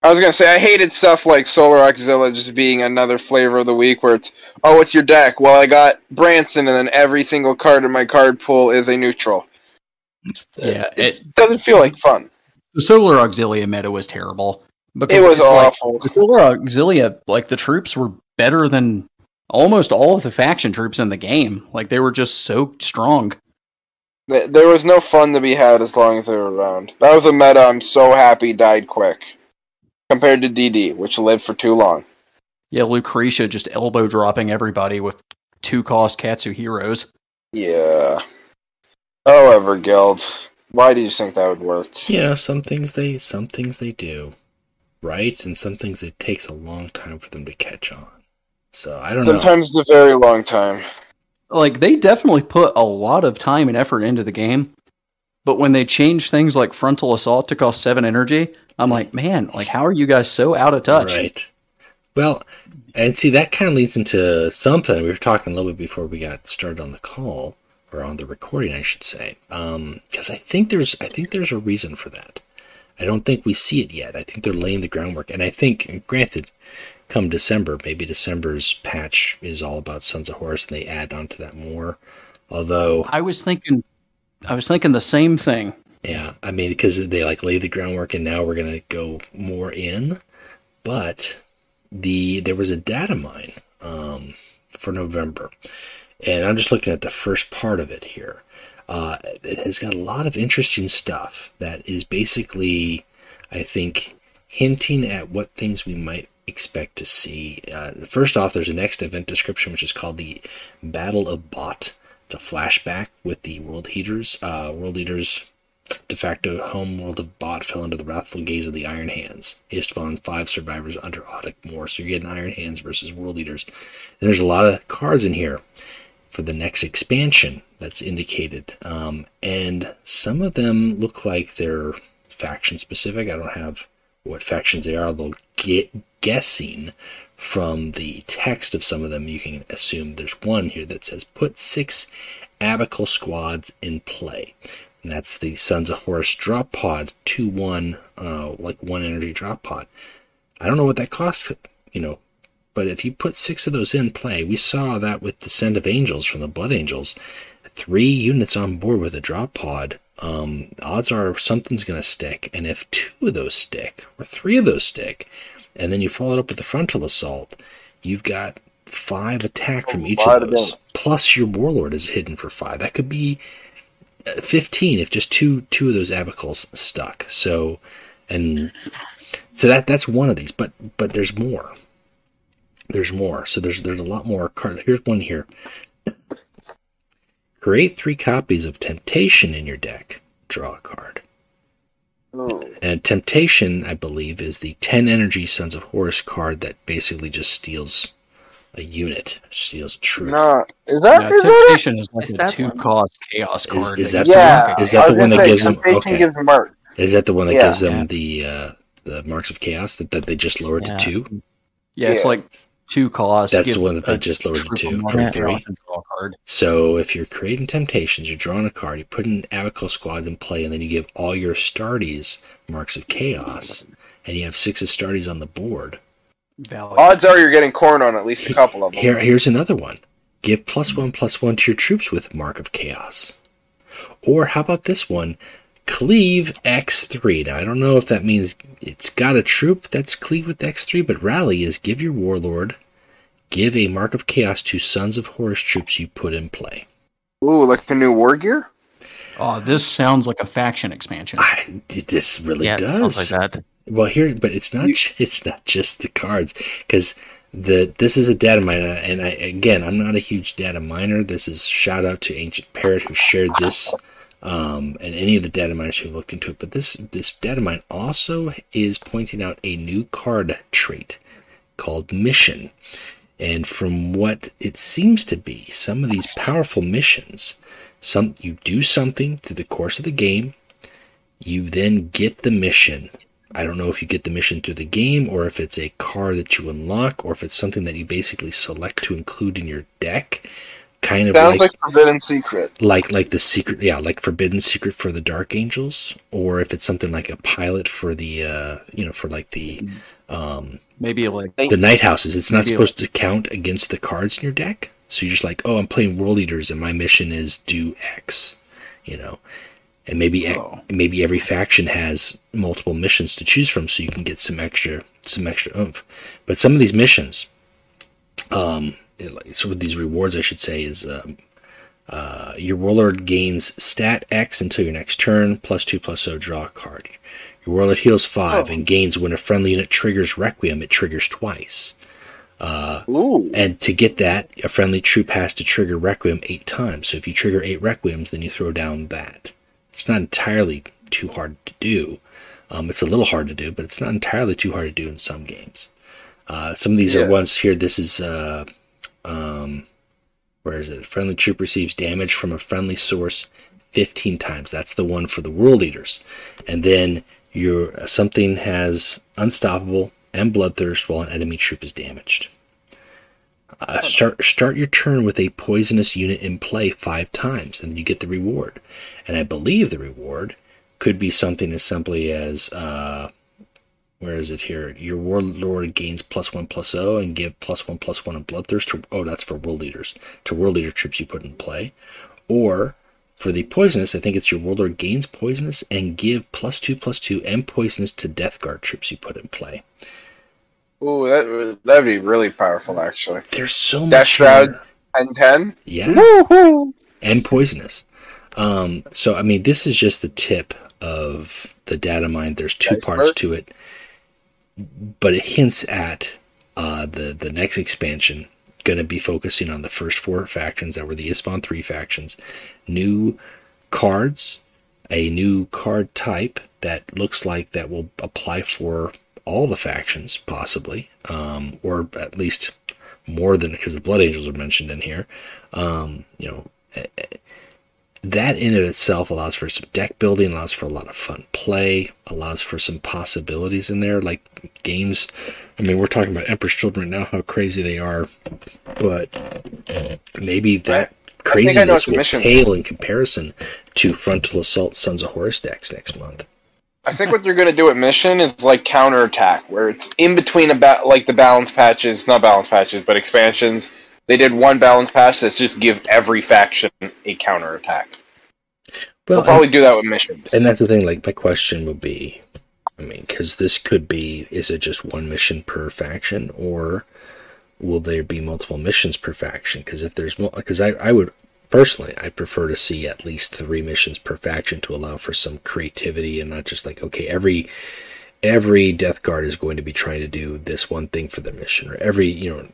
I was gonna say I hated stuff like Solar Auxilla just being another flavor of the week, where it's what's your deck? Well, I got Branson, and then every single card in my card pool is a neutral. It doesn't feel like fun. The Solar Auxilia meta was terrible. It was awful. The Solar Auxilia, like the troops were better than almost all of the faction troops in the game. Like they were just so strong. There was no fun to be had as long as they were around. That was a meta I'm so happy died quick. Compared to DD, which lived for too long. Yeah, Lucretia just elbow dropping everybody with 2-cost Katsu heroes. Yeah. However, Guild, why do you think that would work? Some things they do right, and some things it takes a long time for them to catch on. So I don't know. Sometimes a very long time. Like, they definitely put a lot of time and effort into the game, but when they change things like Frontal Assault to cost 7 energy, I'm like, man, like, how are you guys so out of touch? Right. Well, and see, that kind of leads into something. We were talking a little bit before we got started on the call, or on the recording, I should say. Because I think there's a reason for that. I don't think we see it yet. I think they're laying the groundwork. And I think, granted, come December, maybe December's patch is all about Sons of Horus, and they add on to that more. Although I was thinking the same thing. Yeah, I mean, because they like lay the groundwork, and now we're gonna go more in. But there was a data mine for November, and I'm just looking at the first part of it here. It has got a lot of interesting stuff that is basically, I think, hinting at what things we might expect to see. First off, there's a next event description, which is called the Battle of Bot. It's a flashback with the World Eaters De facto homeworld of Bot fell under the wrathful gaze of the Iron Hands. Istvan's 5 survivors under Audic Moor. So you're getting Iron Hands versus World Eaters. And there's a lot of cards in here for the next expansion that's indicated. And some of them look like they're faction specific. I don't have what factions they are, although guessing from the text of some of them, you can assume there's one here that says, put 6 abacal squads in play. And that's the Sons of Horus drop pod, 2-1, like 1 energy drop pod. I don't know what that costs, but if you put 6 of those in play, we saw that with Descent of Angels from the Blood Angels, 3 units on board with a drop pod, odds are something's going to stick. And if 2 of those stick, or 3 of those stick, and then you follow it up with the Frontal Assault, you've got 5 attack from each of those. Plus your Warlord is hidden for 5. That could be 15 if just two of those abacals stuck. So that's one of these, but there's more. There's more. So there's a lot more cards. Here's one here. Create 3 copies of Temptation in your deck. Draw a card. Oh. And Temptation, I believe, is the 10 energy Sons of Horus card that basically just steals a unit, steals truth. No, Temptation is like a 2-cost chaos card. Is that yeah, is that the one that gives them? Okay. Gives them mark. Is that the one that gives them the marks of chaos that they just lowered to 2? Yeah, it's like 2 costs. That's the one that they just lowered to 2 from 3. So if you're creating Temptations, you're drawing a card, you put an abacal squad in play, and then you give all your Astartes marks of chaos, and you have 6 Astartes on the board. Valid. Odds are you're getting corn on at least a couple of them. Here's another one. Give +1/+1 to your troops with Mark of Chaos. Or how about this one? Cleave X3. Now, I don't know if that means it's got a troop that's cleave with X3, but Rally is give your Warlord, give a Mark of Chaos to Sons of Horus troops you put in play. Ooh, like a new war gear? Oh, this sounds like a faction expansion. This really does. Sounds like that. Well, but it's not just the cards, because this is a data miner, and I'm not a huge data miner. This is shout out to Ancient Parrot who shared this, and any of the data miners who looked into it. But this data mine also is pointing out a new card trait called Mission, and from what it seems to be, some of these powerful missions, you do something through the course of the game, you then get the mission. I don't know if you get the mission through the game, or if it's a card that you unlock, or if it's something that you basically select to include in your deck. Kind of sounds like Forbidden Secret. Like the secret, like Forbidden Secret for the Dark Angels, or if it's something like a pilot for the, for like the, maybe like the Night Houses. It's not supposed to count against the cards in your deck. So you're just like, oh, I'm playing World Eaters, and my mission is do X, And maybe every faction has multiple missions to choose from, so you can get some extra oomph. But some of these missions, so with these rewards, I should say, is your Warlord gains stat X until your next turn, +2/+0, draw a card. Your Warlord heals 5 and gains when a friendly unit triggers Requiem, it triggers twice. And to get that, a friendly troop has to trigger Requiem 8 times. So if you trigger 8 Requiems, then you throw down that. It's not entirely too hard to do. It's a little hard to do, but it's not entirely too hard to do in some games. Some of these are ones here. This is, where is it? A friendly troop receives damage from a friendly source 15 times. That's the one for the World Eaters. And then something has Unstoppable and Bloodthirst while an enemy troop is damaged. Start your turn with a poisonous unit in play 5 times, and you get the reward. And I believe the reward could be something as simply as, where is it here? Your Warlord gains +1/+0 and give +1/+1 in Bloodthirst. That's for World Eaters. To World Eater troops you put in play. Or, for the Poisonous, I think it's your Warlord gains Poisonous and give +2/+2 and Poisonous to Death Guard troops you put in play. Ooh, that'd be really powerful, actually. There's so much. Death Shroud 10/10? Yeah. Woohoo! And Poisonous. So, I mean, this is just the tip of the data mine. There's 2 parts to it. But it hints at the next expansion going to be focusing on the first 4 factions that were the Istvan 3 factions. New cards, a new card type that looks like that will apply for all the factions, possibly, or at least more than, because the Blood Angels are mentioned in here. That in of itself allows for some deck building, allows for a lot of fun play, allows for some possibilities in there, like games. I mean, we're talking about Emperor's Children right now, how crazy they are, but maybe that craziness will pale in comparison to Frontal Assault Sons of Horus decks next month. I think what they're going to do at Mission is like counterattack, where it's in between like the balance patches, not balance patches, but expansions. They did one balance patch that's just give every faction a counterattack. Well, they'll probably do that with missions. And that's the thing, like, my question would be, I mean, because this could be, is it just one mission per faction, or will there be multiple missions per faction? Because if there's more, because I would, personally, I prefer to see at least 3 missions per faction to allow for some creativity and not just like, okay, every Death Guard is going to be trying to do this one thing for the mission, or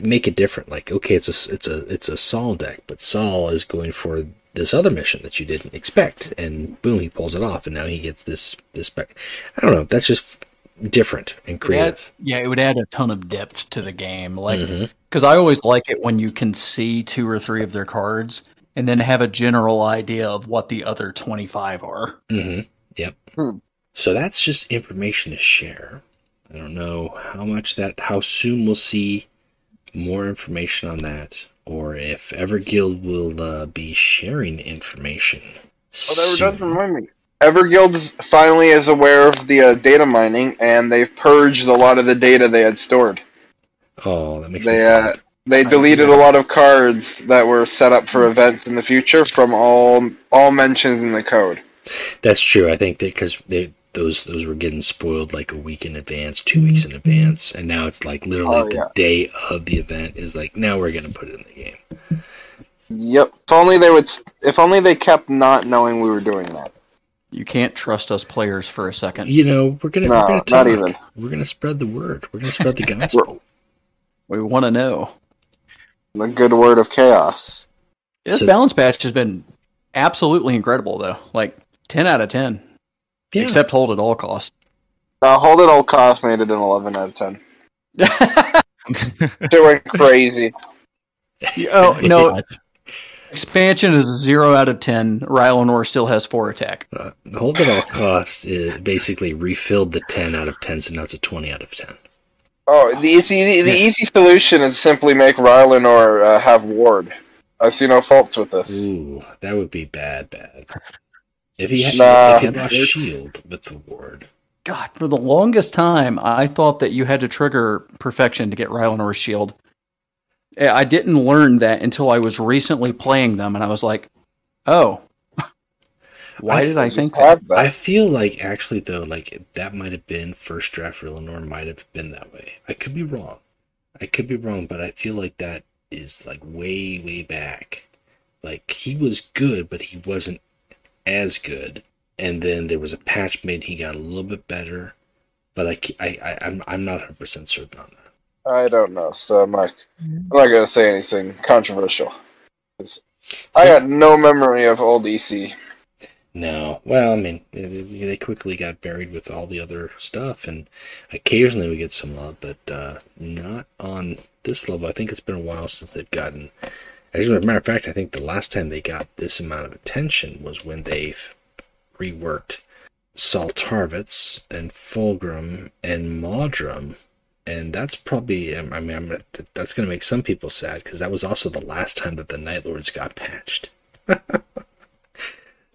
make it different. Like, okay, it's a Saul deck, but Saul is going for this other mission that you didn't expect, and boom, he pulls it off, and now he gets this spec. I don't know. That's just different and creative. It would add a ton of depth to the game. Like, because I always like it when you can see 2 or 3 of their cards, and then have a general idea of what the other 25 are. Yep. So that's just information to share. I don't know how soon we'll see more information on that, or if Everguild will be sharing information. That does remind me. Everguild finally is aware of the data mining, and they've purged a lot of the data they had stored. Oh, that makes me sad. They deleted a lot of cards that were set up for events in the future from all mentions in the code. That's true. I think that because those were getting spoiled like a week in advance, 2 weeks in advance, and now it's like literally the day of the event is like, now we're going to put it in the game. Yep. If only they kept not knowing we were doing that. You can't trust us players for a second. We're gonna talk. Not even. We're gonna spread the word. We're gonna spread the gospel. We want to know the good word of chaos. This balance patch has been absolutely incredible, though. Like 10 out of 10. Yeah. Except hold at all costs. Hold at all costs made it an 11 out of 10. They went crazy. Oh no. Expansion is a 0 out of 10. Rylanor still has 4 attack. Hold at all costs is basically refilled the 10 out of 10, so now it's a 20 out of 10. Oh, the easy solution is simply make Rylanor have ward. I see no faults with this. Ooh, that would be bad. If he lost shield with the ward. God, for the longest time, I thought that you had to trigger Perfection to get Rylanor's shield. I didn't learn that until I was recently playing them, and I was like, oh. Why did I think that? I feel like, actually, though, like, that might have been first draft Rylanor might have been that way. I could be wrong, but I feel like that is, like, way, way back. Like, he was good, but he wasn't as good. And then there was a patch made, he got a little bit better. But I'm not 100% certain on that. I don't know, so I'm not going to say anything controversial. I got no memory of old EC. No. Well, I mean, they quickly got buried with all the other stuff, and occasionally we get some love, but not on this level. I think it's been a while since they've gotten... As a matter of fact, I think the last time they got this amount of attention was when they've reworked Saltarvitz and Fulgrim and Maudrum. And that's probably, that's going to make some people sad, because that was also the last time that the Night Lords got patched.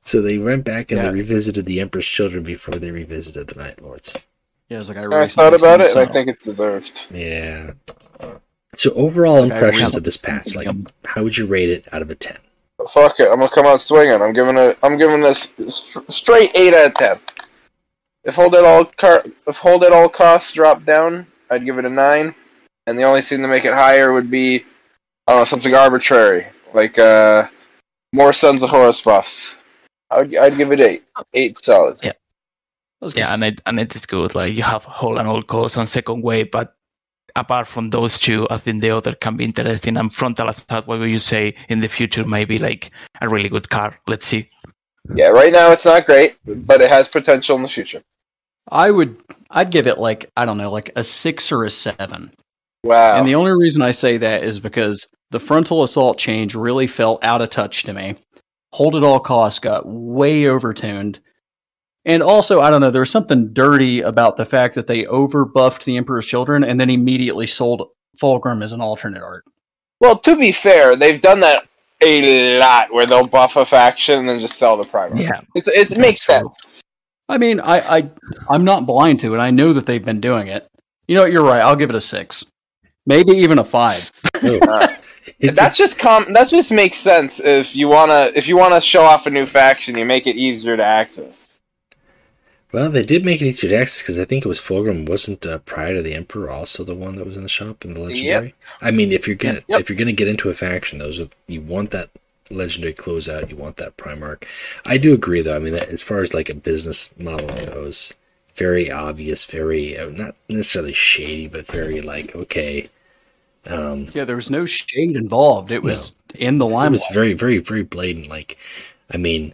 So they went back and they revisited the Emperor's Children before they revisited the Night Lords. Yeah, it's like I thought about it, and I think it's deserved. Yeah. So overall impressions of this patch, like, how would you rate it out of a 10? Fuck it, I'm going to come out swinging. I'm giving this straight 8 out of 10. If hold at all costs drop down, I'd give it a 9, and the only thing to make it higher would be, I don't know, something arbitrary, like more Sons of Horus buffs. I'd give it 8. 8 solid. Yeah. Yeah, and it is good. Like, you have hold and all costs on second wave, but apart from those two, I think the other can be interesting. And Frontal Assault, what will you say in the future? Maybe like a really good card. Let's see. Yeah, right now it's not great, but it has potential in the future. I'd give it like, I don't know, like a 6 or a 7. Wow. And the only reason I say that is because the frontal assault change really felt out of touch to me. Hold at all costs got way overtuned. And also, I don't know, there was something dirty about the fact that they over-buffed the Emperor's Children and then immediately sold Fulgrim as an alternate art. Well, to be fair, they've done that a lot, where they'll buff a faction and then just sell the primer. Yeah. It makes sense. I mean, I'm not blind to it. I know that they've been doing it. You know what, you're right. I'll give it a 6. Maybe even a 5. That just makes sense if you wanna show off a new faction, you make it easier to access. Well, they did make it easier to access because I think it was Fulgrim wasn't prior to the Emperor also the one that was in the shop in the Legendary. Yep. I mean, if you're gonna get into a faction, you want that Legendary closeout, you want that Primarch. I do agree though. I mean, that, as far as like a business model goes, very obvious, very not necessarily shady, but very like okay. Yeah, there was no shade involved. It was in the limelight. It was very, very, very blatant. Like, I mean,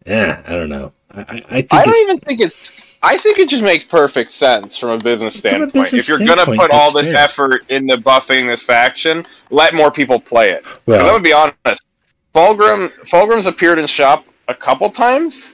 I don't know. I think it just makes perfect sense from a business standpoint. If you're gonna put all this effort into buffing this faction, let more people play it. Well, I'm gonna be honest. Fulgrim's appeared in shop a couple times,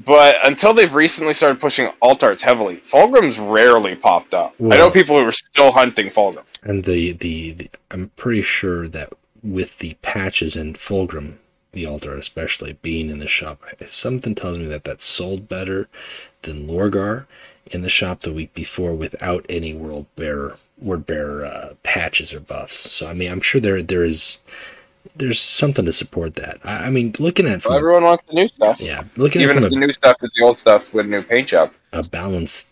but until they've recently started pushing alt arts heavily, Fulgrim's rarely popped up. Well, I know people who are still hunting Fulgrim. And the I'm pretty sure that with the patches in Fulgrim, the altar especially being in the shop, something tells me that that sold better than Lorgar in the shop the week before without any word bearer patches or buffs. So I mean, I'm sure there's something to support that. I mean, looking at it from everyone wants the new stuff. Yeah, even if the new stuff is the old stuff with a new paint job. A balanced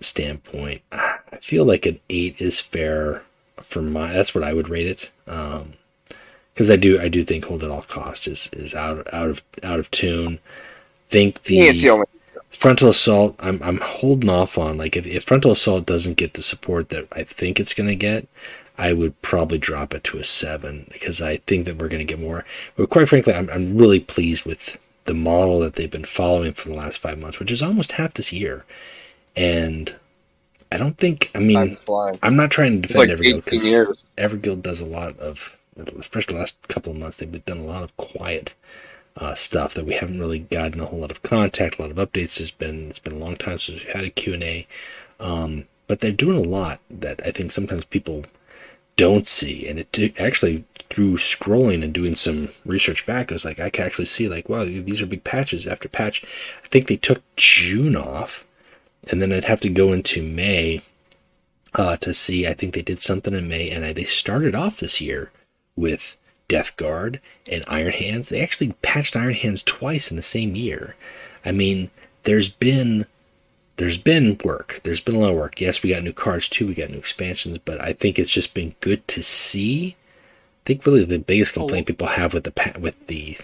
standpoint, I feel like an 8 is fair for that's what I would rate it. Because I do think Hold at All Costs is out of tune. Think the Frontal Assault, I'm holding off on. Like if Frontal Assault doesn't get the support that I think it's going to get, I would probably drop it to a 7 because I think that we're going to get more. But quite frankly, I'm really pleased with the model that they've been following for the last 5 months, which is almost half this year. And I don't think, I mean, I'm not trying to defend Everguild because Everguild does a lot of, especially the last couple of months, they've done a lot of quiet stuff that we haven't really gotten a whole lot of contact, a lot of updates. It's been a long time since we've had a Q&A. But they're doing a lot that I think sometimes people don't see. And it actually, through scrolling and doing some research back, it was like, I can actually see like, wow, these are big patches after patch. I think they took June off. And then I'd have to go into May to see. I think they did something in May, and they started off this year with Death Guard and Iron Hands. They actually patched Iron Hands twice in the same year. I mean, there's been work. There's been a lot of work. Yes, we got new cards too. We got new expansions, but I think it's just been good to see. I think really the biggest complaint people have with the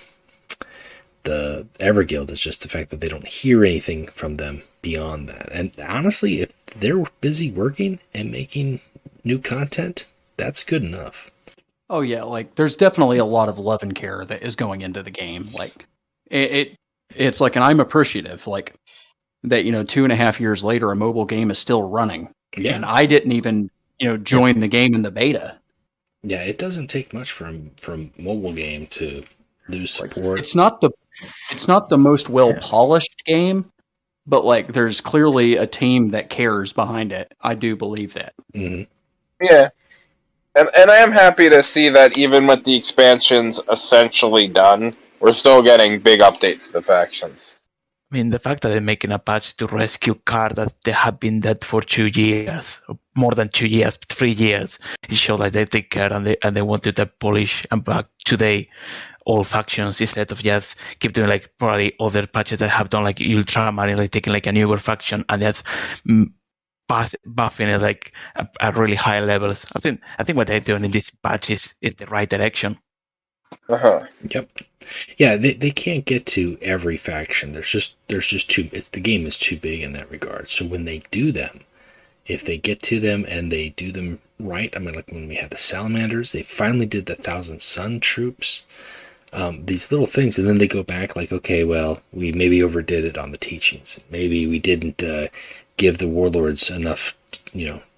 Everguild is just the fact that they don't hear anything from them beyond that. And honestly, if they're busy working and making new content, that's good enough. Oh yeah, like there's definitely a lot of love and care that is going into the game. Like it's like, and I'm appreciative, like that, 2.5 years later, a mobile game is still running. Yeah. And I didn't even, join the game in the beta. Yeah, it doesn't take much from mobile game to lose support. It's not the most well polished game, but like there's clearly a team that cares behind it. I do believe that. Mm-hmm. Yeah. And I am happy to see that even with the expansions essentially done, we're still getting big updates to the factions. I mean, the fact that they're making a patch to rescue cards that they have been dead for 2 years, more than 2 years, 3 years, it shows that they take care and they wanted to polish and back today all factions instead of just keep doing like probably other patches that have done like Ultramarines, like taking like a newer faction and that's buffing it like at really high levels. I think what they're doing in this patch is the right direction. Uh-huh. Yep. Yeah, they can't get to every faction. There's just too. The game is too big in that regard. So when they do them, if they get to them and they do them right, I mean, like when we had the Salamanders, they finally did the 1,000 Sun troops. these little things, and then they go back like, okay, well, we maybe overdid it on the teachings. Maybe we didn't give the warlords enough,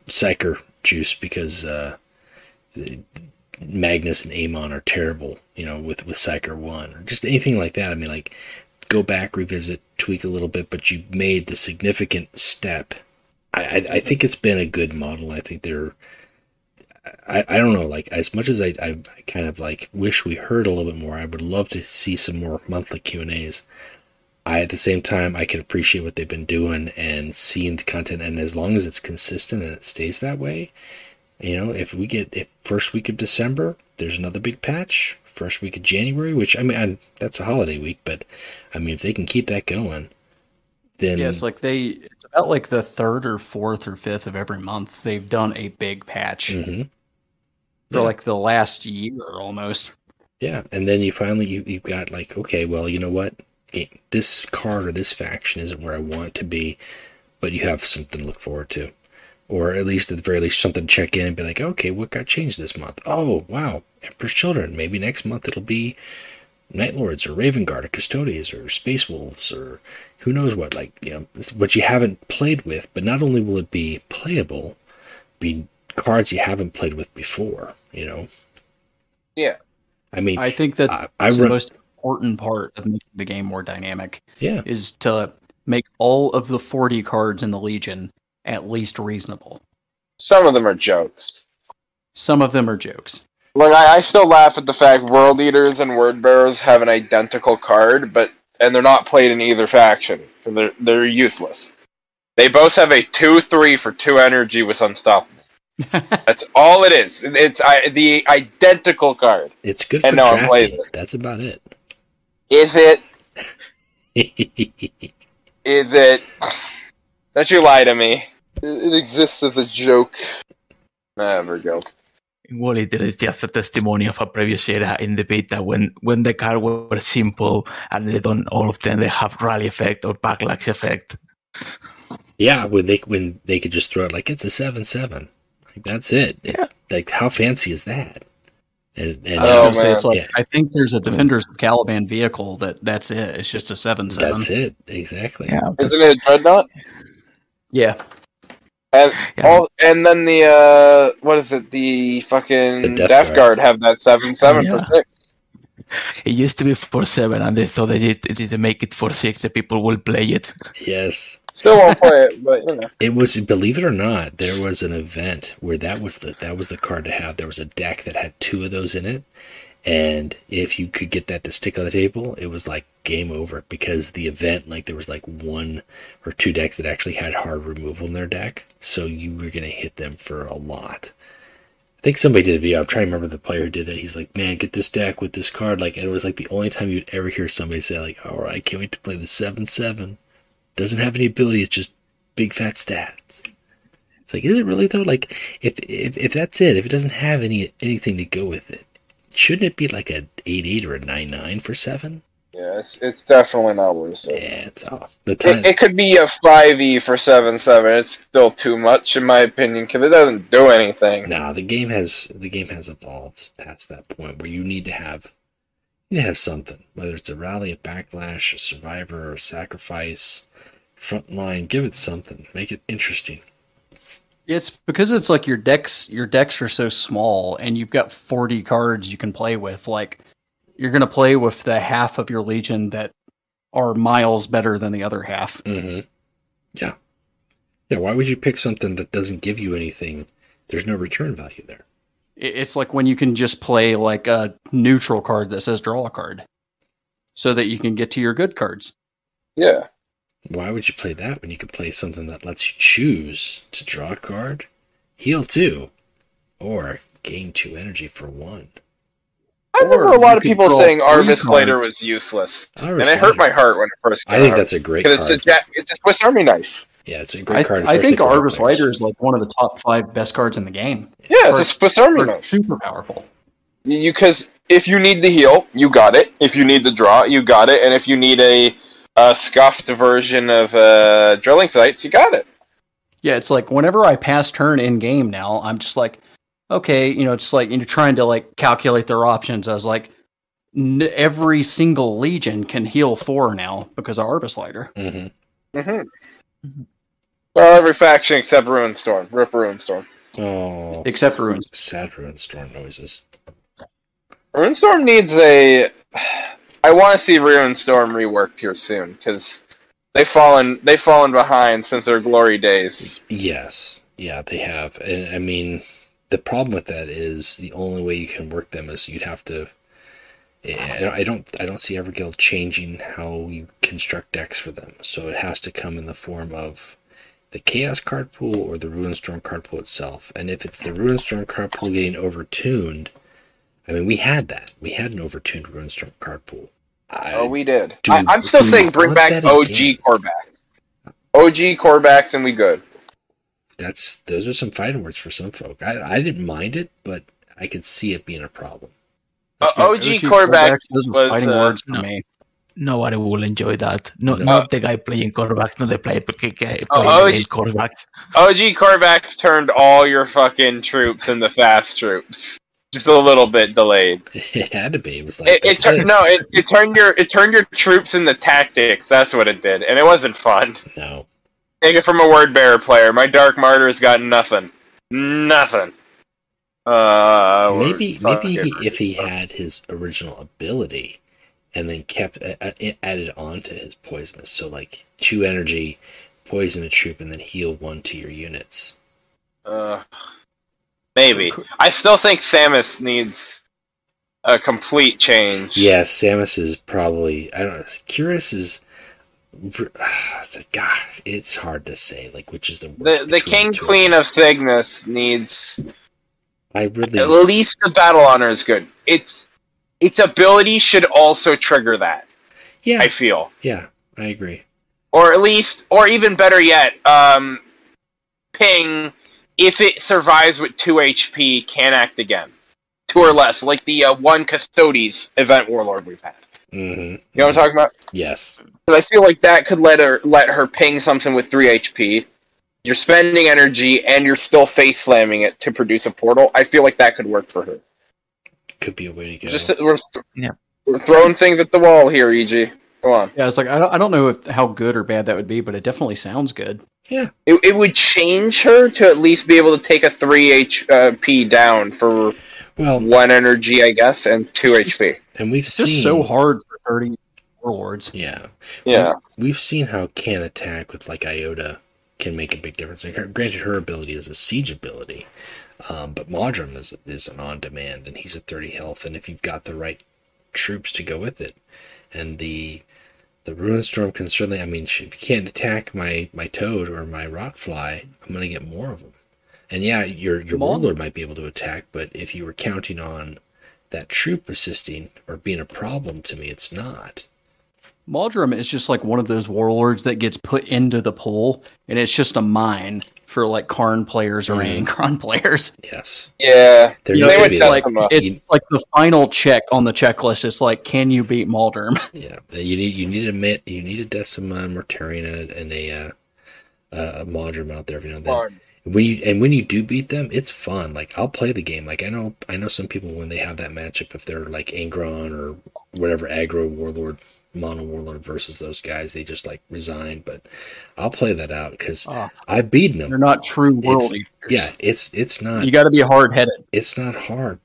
psyker juice because Magnus and Amon are terrible, with Psyker 1, or just anything like that. I mean, like, go back, revisit, tweak a little bit, but you made the significant step. I think it's been a good model. I think I don't know, like, as much as I kind of like wish we heard a little bit more, I would love to see some more monthly Q&As. At the same time, I can appreciate what they've been doing and seeing the content, and as long as it's consistent and it stays that way, if we get first week of December, there's another big patch. First week of January, which, I mean, that's a holiday week, but I mean, if they can keep that going, then yeah, it's about like the 3rd or 4th or 5th of every month they've done a big patch for like the last year almost. Yeah, and then you've got like, okay, well, you know what? This card or this faction isn't where I want it to be, but you have something to look forward to. Or at least, at the very least, something to check in and be like, okay, what got changed this month? Oh, wow, Emperor's Children. Maybe next month it'll be Night Lords or Raven Guard or Custodians or Space Wolves or who knows what. Like, what you haven't played with, but not only will it be playable, be cards you haven't played with before, Yeah. I mean, I think that the most important part of making the game more dynamic is to make all of the 40 cards in the Legion at least reasonable. Some of them are jokes. Like, I still laugh at the fact World Eaters and Word Bearers have an identical card, and they're not played in either faction. They're useless. They both have a 2/3 for 2 energy with Unstoppable. That's all it is. It's the identical card. It's good for drafting. That's about it. Is it? Is it? Don't you lie to me. It exists as a joke. Never go. Well, it is just a testimony of a previous era in the beta when the cards were simple and they don't all of them they have rally effect or backlash effect. Yeah, when they could just throw it like it's a 7/7. Like, that's it. Yeah. Like, how fancy is that? And it's like, I think there's a Defenders of Caliban vehicle that's it. It's just a 7/7. That's it, exactly. Yeah. Isn't it a Dreadnought? Yeah. And then the what is it? The fucking Death Guard have that 7/7 for 6. It used to be for 7, and they thought they didn't make it for 6. The people will play it. Yes. Still won't play it, but It was, believe it or not, there was an event where that was the card to have. There was a deck that had 2 of those in it, and if you could get that to stick on the table, it was like game over, because the event, like, there was like 1 or 2 decks that actually had hard removal in their deck, so you were going to hit them for a lot. I think somebody did a video. I'm trying to remember the player who did that. He's like, man, get this deck with this card. Like, and it was like the only time you'd ever hear somebody say, like, all right, can't wait to play the 7/7. Doesn't have any ability. It's just big fat stats. It's like, is it really though? Like, if that's it, if it doesn't have anything to go with it, shouldn't it be like a 8/8 or a 9/9 for 7? Yeah, it's definitely not worth it. Yeah, it's off. It could be a 5e for 7/7. It's still too much, in my opinion, because it doesn't do anything. Nah, the game has evolved past that point where you need to have something, whether it's a rally, a backlash, a survivor, or a sacrifice, frontline. Give it something. Make it interesting. It's because it's like your decks are so small, and you've got 40 cards you can play with. Like, you're going to play with the half of your Legion that are miles better than the other half. Mm-hmm. Yeah. Yeah, why would you pick something that doesn't give you anything? There's no return value there. It's like when you can just play like a neutral card that says draw a card, so that you can get to your good cards. Yeah. Why would you play that when you could play something that lets you choose to draw a card, heal 2, or gain 2 energy for 1? I remember a lot of people saying Arvis Slater was useless, and it hurt my heart when it first came out. I think that's a great card. It's a Swiss Army knife. Yeah, it's a great card. I think Arvis Slater is like one of the top 5 best cards in the game. Yeah, it's a Swiss Army knife. It's super powerful. Because if you need the heal, you got it. If you need the draw, you got it. And if you need a scuffed version of drilling sites, you got it. Yeah, it's like whenever I pass turn in game now, I'm just like, okay, it's like trying to like calculate their options. I was like, every single legion can heal 4 now because of Arbuslighter. Well, every faction except Ruinstorm. Rip Ruinstorm. Oh, Except Ruins. sad Ruinstorm noises. Ruinstorm needs a... I want to see Ruinstorm reworked here soon, because they've fallen behind since their glory days. Yes, yeah, they have, and I mean, the problem with that is the only way you can work them is you'd have to. I don't see Everguild changing how you construct decks for them, so it has to come in the form of the Chaos card pool or the Ruinstorm card pool itself. And if it's the Ruinstorm card pool getting overtuned, I mean, we had that. We had an overtuned Ruinstorm card pool. We did. I'm still saying bring back OG Corebacks. OG Corebacks and we good. Those are some fighting words for some folk. I didn't mind it, but I could see it being a problem. OG Corebacks was fighting words for me. Nobody will enjoy that. Not the guy playing quarterbacks, not the player playing quarterbacks. OG quarterbacks turned all your fucking troops into fast troops. Just a little bit delayed. It had to be. It was like it turned your troops into tactics. That's what it did, and it wasn't fun. No. Take it from a word bearer player. My Dark Martyr's got nothing. Nothing. Maybe if he had his original ability. And then kept added on to his poisonous. So like 2 energy, poison a troop, and then heal 1 to your units. Maybe. I still think Samus needs a complete change. Yeah, Samus is probably, I don't know. Curious is, God, it's hard to say. Like which is the worst. The King Queen of Cygnus needs. At least the Battle Honor is good. Its ability should also trigger that. Yeah. I feel. Yeah, I agree. Or at least, or even better yet, Ping, if it survives with 2 HP, can act again. 2 or less, like the 1 Custodes event Warlord we've had. Mm-hmm. You know what I'm talking about? Yes. Because I feel like that could let her ping something with 3 HP. You're spending energy, and you're still face slamming it to produce a portal. I feel like that could work for her. Could be a way to go. We're throwing things at the wall here, EG. Go on. Yeah, it's like I don't know how good or bad that would be, but it definitely sounds good. Yeah. It would change her to at least be able to take a 3 HP down for 1 energy, I guess, and 2 HP. And we've seen just so hard for 30 warlords. Yeah. Yeah. We've seen how can attack with like Iota can make a big difference. Like, granted, her ability is a siege ability. But Modrum is an on-demand, and he's at 30 health, and if you've got the right troops to go with it, and the Ruinstorm can certainly, I mean, if you can't attack my Toad or my Rotfly, I'm going to get more of them. And yeah, your Warlord might be able to attack, but if you were counting on that troop assisting or being a problem to me, it's not. Modrum is just like one of those warlords that gets put into the pool, and it's just a mine for like Karn players or Angron players. Yes. Yeah. It's like the final check on the checklist. It's like, can you beat Maldurm? Yeah. You need a Decima Mortarion and a Maldurm out there every now and then. When you do beat them, it's fun. Like I'll play the game. Like I know some people when they have that matchup, if they're like Angron or whatever aggro warlord, mono warlord versus those guys, they just like resign. But I'll play that out because I've beaten them. They're not true world eaters. Yeah, it's not. You got to be hard headed. It's not hard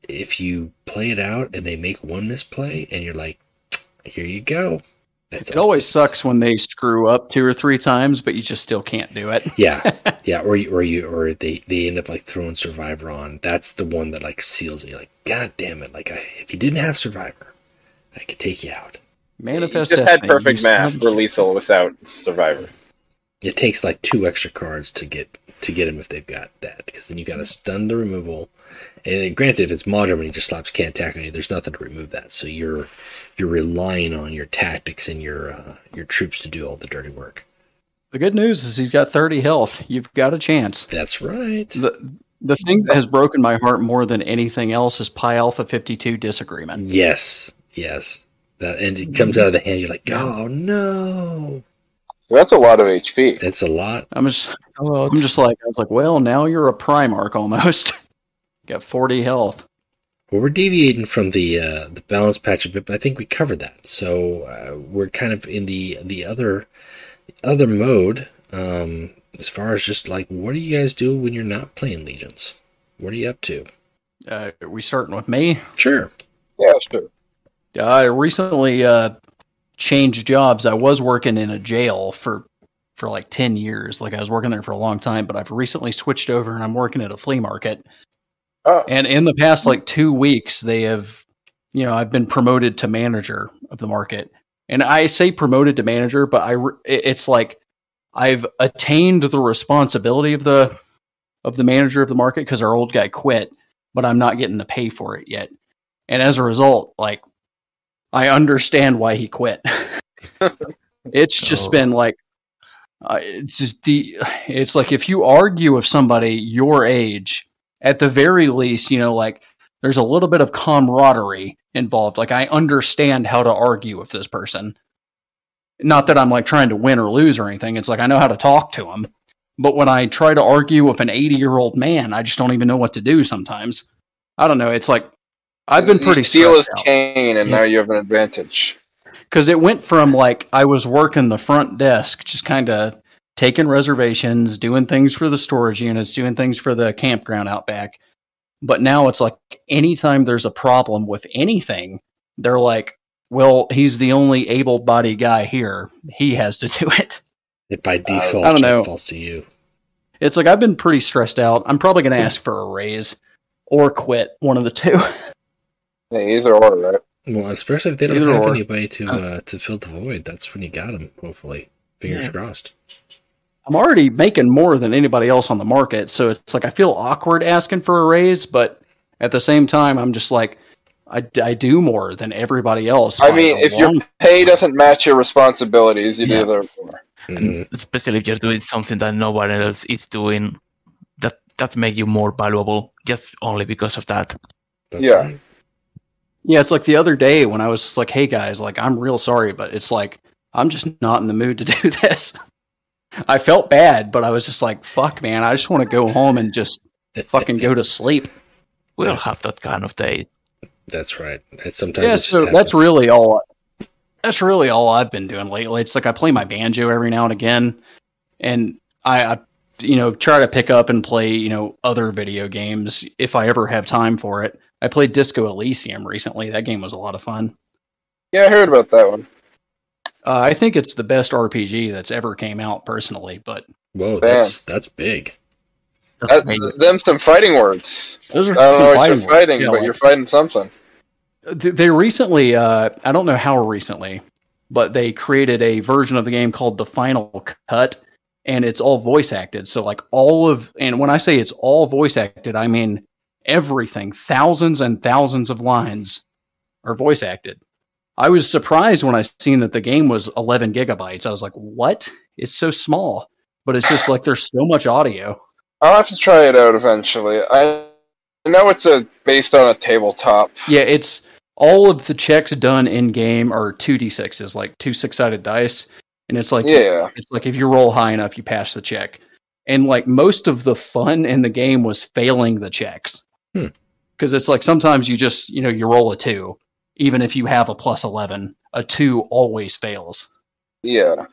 if you play it out and they make one misplay and you're like, here you go. It always sucks when they screw up 2 or 3 times, but you just still can't do it. Yeah, or they end up like throwing Survivor on. That's the one that like seals it. You're like, God damn it! Like if you didn't have Survivor, I could take you out. Manifest. You just had perfect math for Liesel without Survivor. It takes like 2 extra cards to get him if they've got that, because then you got to stun the removal. And granted, if it's Modern and he just slaps can't attack on you, there's nothing to remove that. So you're relying on your tactics and your troops to do all the dirty work. The good news is he's got 30 health. You've got a chance. That's right. The thing that has broken my heart more than anything else is Pi Alpha 52 Disagreement. Yes. And it comes out of the hand. You're like, oh no. That's a lot of HP. It's a lot. I was like, well, now you're a Primarch almost. Got 40 health. Well, we're deviating from the balance patch a bit, but I think we covered that. So we're kind of in the other mode. As far as just like, what do you guys do when you're not playing Legions? What are you up to? Are we starting with me? Sure. Yeah, sure. I recently changed jobs. I was working in a jail for like 10 years. Like I was working there for a long time, but I've recently switched over and I'm working at a flea market. Oh. And in the past like 2 weeks, they have, I've been promoted to manager of the market. And I say promoted to manager, but it's like I've attained the responsibility of the manager of the market because our old guy quit, but I'm not getting the pay for it yet. And as a result, like, I understand why he quit. It's just been like, it's like if you argue with somebody your age, at the very least, like there's a little bit of camaraderie involved. Like I understand how to argue with this person. Not that I'm like trying to win or lose or anything. It's like I know how to talk to him. But when I try to argue with an 80-year-old man, I just don't even know what to do sometimes. I don't know. It's like I've been pretty Steel is stressed out. Kane, and now you have an advantage. Because it went from like I was working the front desk, just kind of taking reservations, doing things for the storage units, doing things for the campground out back. But now it's like anytime there's a problem with anything, they're like, well, he's the only able-bodied guy here. He has to do it. It by default I don't know. falls to you. It's like I've been pretty stressed out. I'm probably going to ask for a raise or quit, one of the two. Yeah, either or, right? Well, especially if they don't Either have or. anybody to fill the void. That's when you got them, hopefully. Fingers crossed. I'm already making more than anybody else on the market, so it's like I feel awkward asking for a raise, but at the same time, I'm just like, I do more than everybody else. I mean, if your pay doesn't match your responsibilities, you do there more. Mhm. Especially if you're doing something that no one else is doing, that make you more valuable just only because of that. That's Yeah. right. Yeah, it's like the other day when I was like, hey guys, like I'm real sorry, but it's like I'm just not in the mood to do this. I felt bad, but I was just like, fuck man, I just want to go home and just fucking go to sleep. We all have that kind of day. That's right. Sometimes Yeah, it just so happens. that's really all I've been doing lately. It's like I play my banjo every now and again, and I try to pick up and play, other video games if I ever have time for it. I played Disco Elysium recently. That game was a lot of fun. Yeah, I heard about that one. I think it's the best RPG that's ever came out, personally. But Whoa, Bam. that's big. Them some fighting words. those are I don't know what fighting you're fighting, words. Yeah, but you're fighting something. They recently, I don't know how recently, but they created a version of the game called The Final Cut, and it's all voice acted. So like and when I say it's all voice acted, I mean everything. Thousands and thousands of lines are voice acted. I was surprised when I seen that the game was 11 gigabytes. I was like, what? It's so small. But it's just like there's so much audio. I'll have to try it out eventually. I know it's based on a tabletop. Yeah, it's all of the checks done in game are 2d6s, like 2 6-sided dice, and it's like it's like if you roll high enough, you pass the check. And like most of the fun in the game was failing the checks, because it's like sometimes you just you roll a 2, even if you have a plus 11, a 2 always fails. Yeah.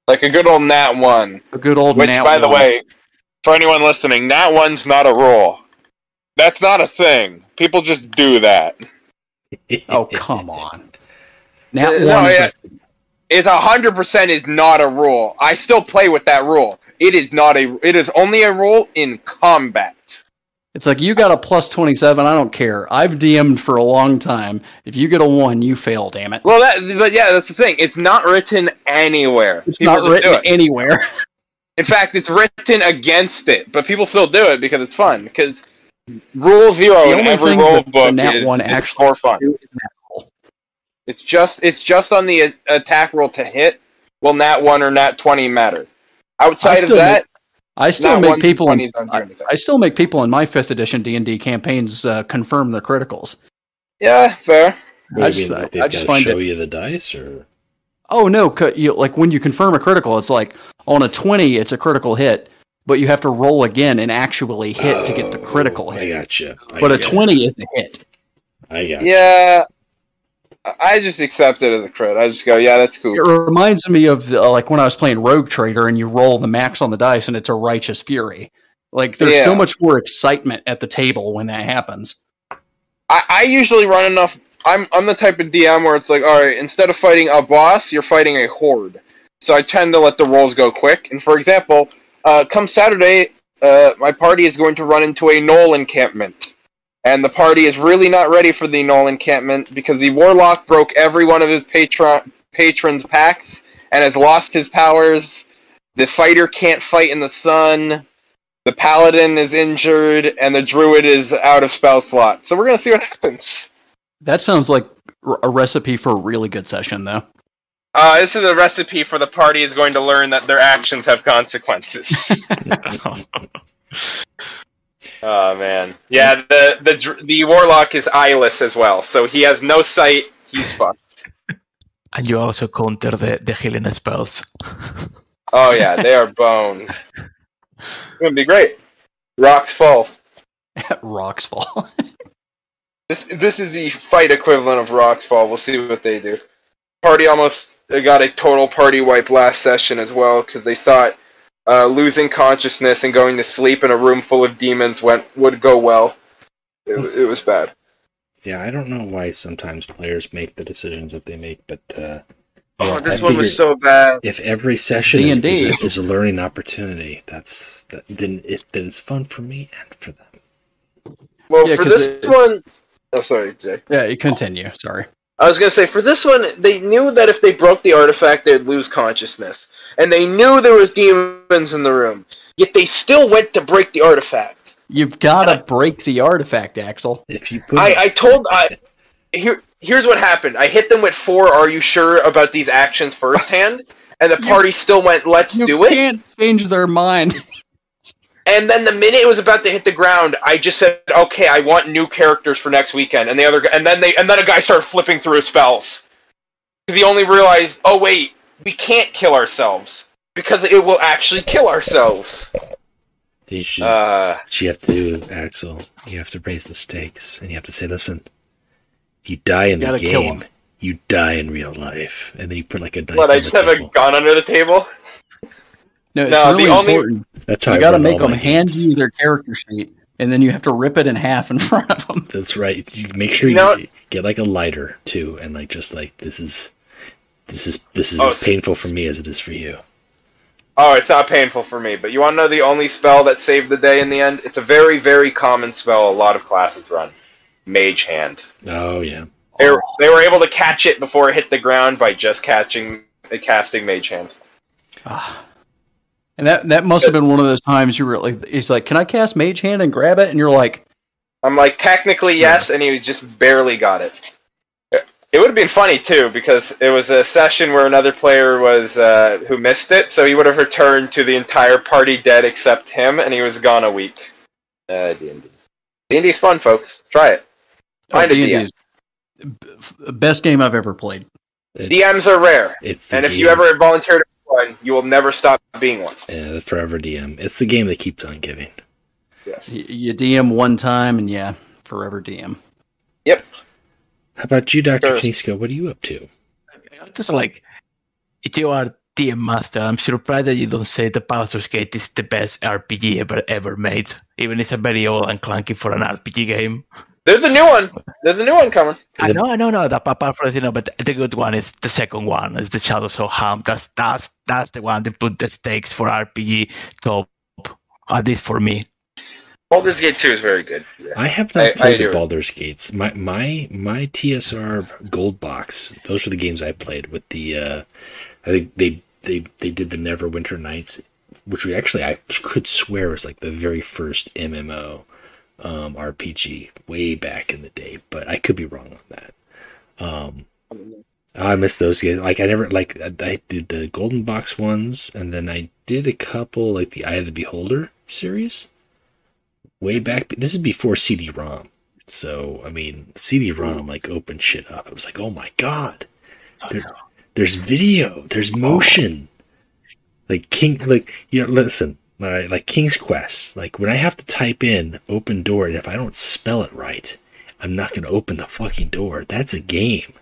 Like a good old nat 1. A good old Which, nat by the 1. way, for anyone listening, nat 1's not a rule. That's not a thing. People just do that. Oh come on, nat 1. No, it 100% is not a rule. I still play with that rule. It is only a rule in combat. It's like you got a plus 27. I don't care. I've DM'd for a long time. If you get a 1, you fail. Damn it. Well, but yeah, that's the thing. It's not written anywhere. It's People not just do written it. anywhere. In fact, it's written against it, but people still do it because it's fun. Because Rule 0 in every rule book is for fun. It's just on the attack roll to hit. Will nat 1 or nat 20 matter? Outside of that, I still nat make people. 20s don't do anything. I still make people in my 5th edition D&D campaigns confirm their criticals. Yeah, fair. What I do you just- mean, like I they've just got to find show it- you the dice, or Oh no! Like when you confirm a critical, it's like on a 20, it's a critical hit, but you have to roll again and actually hit to get the critical I hit. gotcha. But a 20 is a hit. I got Yeah, I just accept it as a crit. I just go, yeah, that's cool. It reminds me of like when I was playing Rogue Trader and you roll the max on the dice and it's a Righteous Fury. Like there's so much more excitement at the table when that happens. I usually run enough. I'm the type of DM where it's like, all right, instead of fighting a boss, you're fighting a horde. So I tend to let the rolls go quick. And for example, come Saturday, my party is going to run into a Knoll encampment. And the party is really not ready for the Knoll encampment because the Warlock broke every one of his patrons' packs and has lost his powers. The fighter can't fight in the sun. The Paladin is injured, and the Druid is out of spell slot. So we're going to see what happens. That sounds like a recipe for a really good session, though. This is a recipe for the party is going to learn that their actions have consequences. Oh, man. Yeah, the Warlock is eyeless as well, so he has no sight. He's fucked. And you also counter the healing spells. Oh, yeah, they are boned. It's going to be great. Rocks fall. Rocks fall. This is the fight equivalent of Rocks fall. We'll see what they do. Party almost got a total party wipe last session as well, because they thought losing consciousness and going to sleep in a room full of demons would go well. It was bad. Yeah, I don't know why sometimes players make the decisions that they make, but this one was so bad. If every session is a learning opportunity, then it's fun for me and for them. Well, for this one... Oh, sorry, Jay. Yeah, you continue. Sorry. I was going to say, for this one, they knew that if they broke the artifact, they'd lose consciousness. And they knew there was demons in the room. Yet they still went to break the artifact. You've got to break the artifact, Axel. If you put here's what happened. I hit them with 4, are you sure about these actions firsthand? And the party still went, let's do it. You can't change their mind. And then the minute it was about to hit the ground, I just said, okay, I want new characters for next weekend. And then a guy started flipping through his spells. Because he only realized, oh wait, we can't kill ourselves. Because it will actually kill ourselves. You have to do, Axel, you have to raise the stakes. And you have to say, listen, you die in the game, you die in real life. And then you put like a knife What, I just have a gun under the table? No, it's really important. That's how you got to make them hand you their character sheet, and then you have to rip it in half in front of them. That's right. You make sure you get like a lighter too, and like just like this is as painful for me as it is for you. Oh, it's not painful for me. But you want to know the only spell that saved the day in the end? It's a very, very common spell. A lot of classes run. Mage Hand. Oh yeah. They were able to catch it before it hit the ground by just casting Mage Hand. And that must have been one of those times you were like, he's like, can I cast Mage Hand and grab it? And you're like... I'm like, technically yes, and he just barely got it. It would have been funny, too, because it was a session where another player was who missed it, so he would have returned to the entire party dead except him, and he was gone a week. D&D. D&D's fun, folks. Try it. Find a DM. Best game I've ever played. DMs are rare, and if you ever volunteer to one, you will never stop being one. Yeah, the forever DM. It's the game that keeps on giving. Yes. You DM one time, and forever DM. Yep. How about you, Dr. Knisko? What are you up to? Just like, if you are DM master, I'm surprised that you don't say the Baldur's Gate is the best RPG ever made. Even it's a very old and clunky for an RPG game. There's a new one. There's a new one coming. I know. Apart from but the good one is the second one. Is the Shadows of Harm. That's the one that put the stakes for RPG top. At least for me. Baldur's Gate 2 is very good. Yeah. I have not played the Baldur's Gates. My TSR Gold Box. Those are the games I played with the. I think they did the Neverwinter Nights, which I could swear was like the very first MMO. RPG way back in the day, but I could be wrong on that. I missed those games. Like I did the Golden Box ones, and then I did a couple like the Eye of the Beholder series way back. This is before CD-ROM, so I mean CD-ROM like opened shit up. I was like, oh my god, there's video, there's motion, listen. All right, like King's Quest. Like when I have to type in open door, and if I don't spell it right, I'm not going to open the fucking door. That's a game.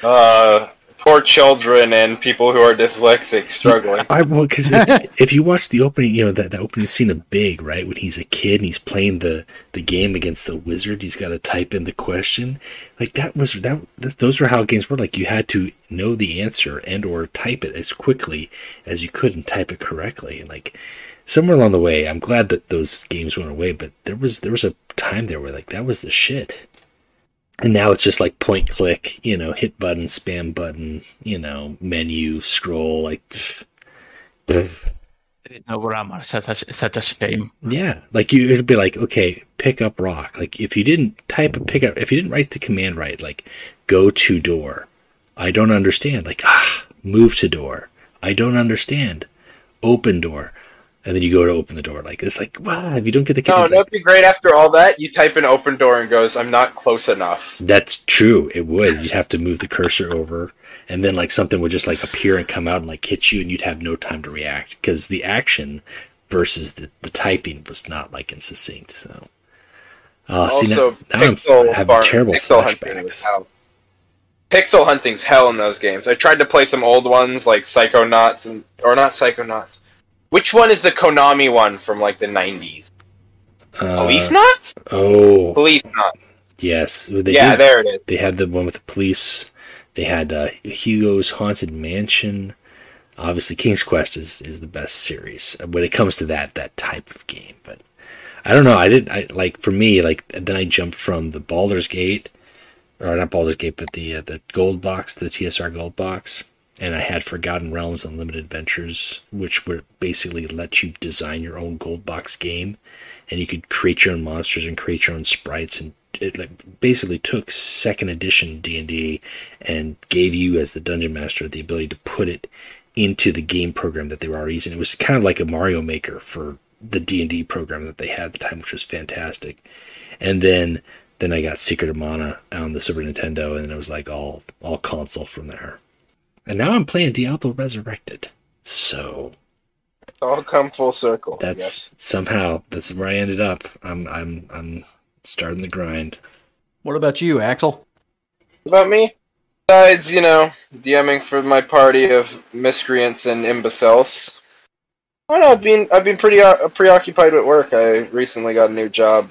Poor children and people who are dyslexic struggling. Well, because if you watch the opening, that opening scene of Big, right, when he's a kid and he's playing the game against the wizard, he's got to type in the question. Like those were how games were. Like you had to know the answer and or type it as quickly as you could and type it correctly. And like somewhere along the way, I'm glad that those games went away. But there was a time there where like that was the shit. And now it's just like point click, hit button, spam button, menu, scroll, like. No grammar, such a shame. Yeah, like it'd be like, okay, pick up rock. Like if you didn't if you didn't write the command right, like go to door, I don't understand. Like move to door, I don't understand. Open door. And then you go to open the door. Like it's like, wow, if you don't get the No, that'd be great. After all that, you type in open door and goes, I'm not close enough. That's true. It would. You'd have to move the cursor over, and then like something would just like appear and come out and like hit you, and you'd have no time to react because the action versus the typing was not like in succinct. So, see now I'm having terrible flashbacks. Pixel hunting's hell in those games. I tried to play some old ones like Psychonauts or not Psychonauts. Which one is the Konami one from like the 90s? Police Knots? Oh. Police Knots. Yes. There it is. They had the one with the police. They had Hugo's Haunted Mansion. Obviously, King's Quest is the best series when it comes to that type of game. But I don't know. For me, then I jumped from the Baldur's Gate, or not Baldur's Gate, but the gold box, the TSR gold box. And I had Forgotten Realms Unlimited Adventures, which would basically let you design your own gold box game, and you could create your own monsters and create your own sprites, and it basically took second edition D&D and gave you as the dungeon master the ability to put it into the game program that they were already using. It was kind of like a Mario Maker for the D&D program that they had at the time, which was fantastic. And then I got Secret of Mana on the Super Nintendo, and it was like all console from there. And now I'm playing Diablo Resurrected. So it's all come full circle. Somehow that's where I ended up. I'm starting the grind. What about you, Axel? About me? Besides, DMing for my party of miscreants and imbeciles. I don't know, I've been pretty preoccupied with work. I recently got a new job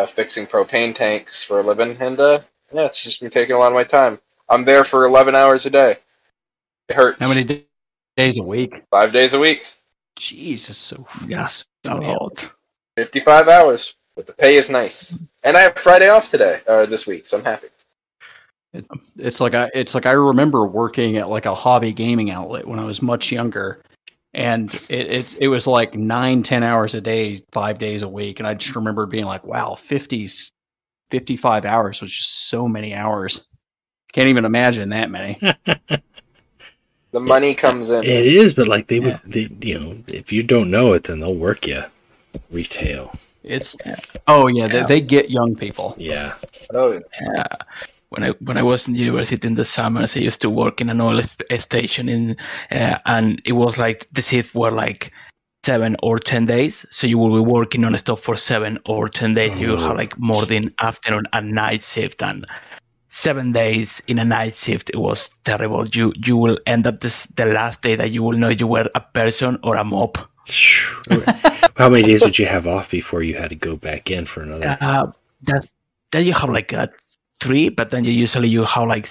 fixing propane tanks for a living, and it's just been taking a lot of my time. I'm there for 11 hours a day. It hurts. How many days a week? 5 days a week. Jesus, so yes, a lot. 55 hours, but the pay is nice. And I have Friday off this week, so I'm happy. It's like I remember working at like a hobby gaming outlet when I was much younger, and it was like 9-10 hours a day, 5 days a week, and I just remember being like, wow, 55 hours was just so many hours. Can't even imagine that many. The money comes in. It is, but like they if you don't know it, then they'll work you retail. They get young people. Yeah. Oh yeah. When I was in university in the summers, I used to work in an oil station and it was like the shift were like 7 or 10 days, so you will be working on stuff for 7 or 10 days. You will have like morning, afternoon, and night shift, and 7 days in a night shift, it was terrible. You will end up the last day that you will know you were a person or a mob. How many days would you have off before you had to go back in for another? Then you have like 3, but then you have like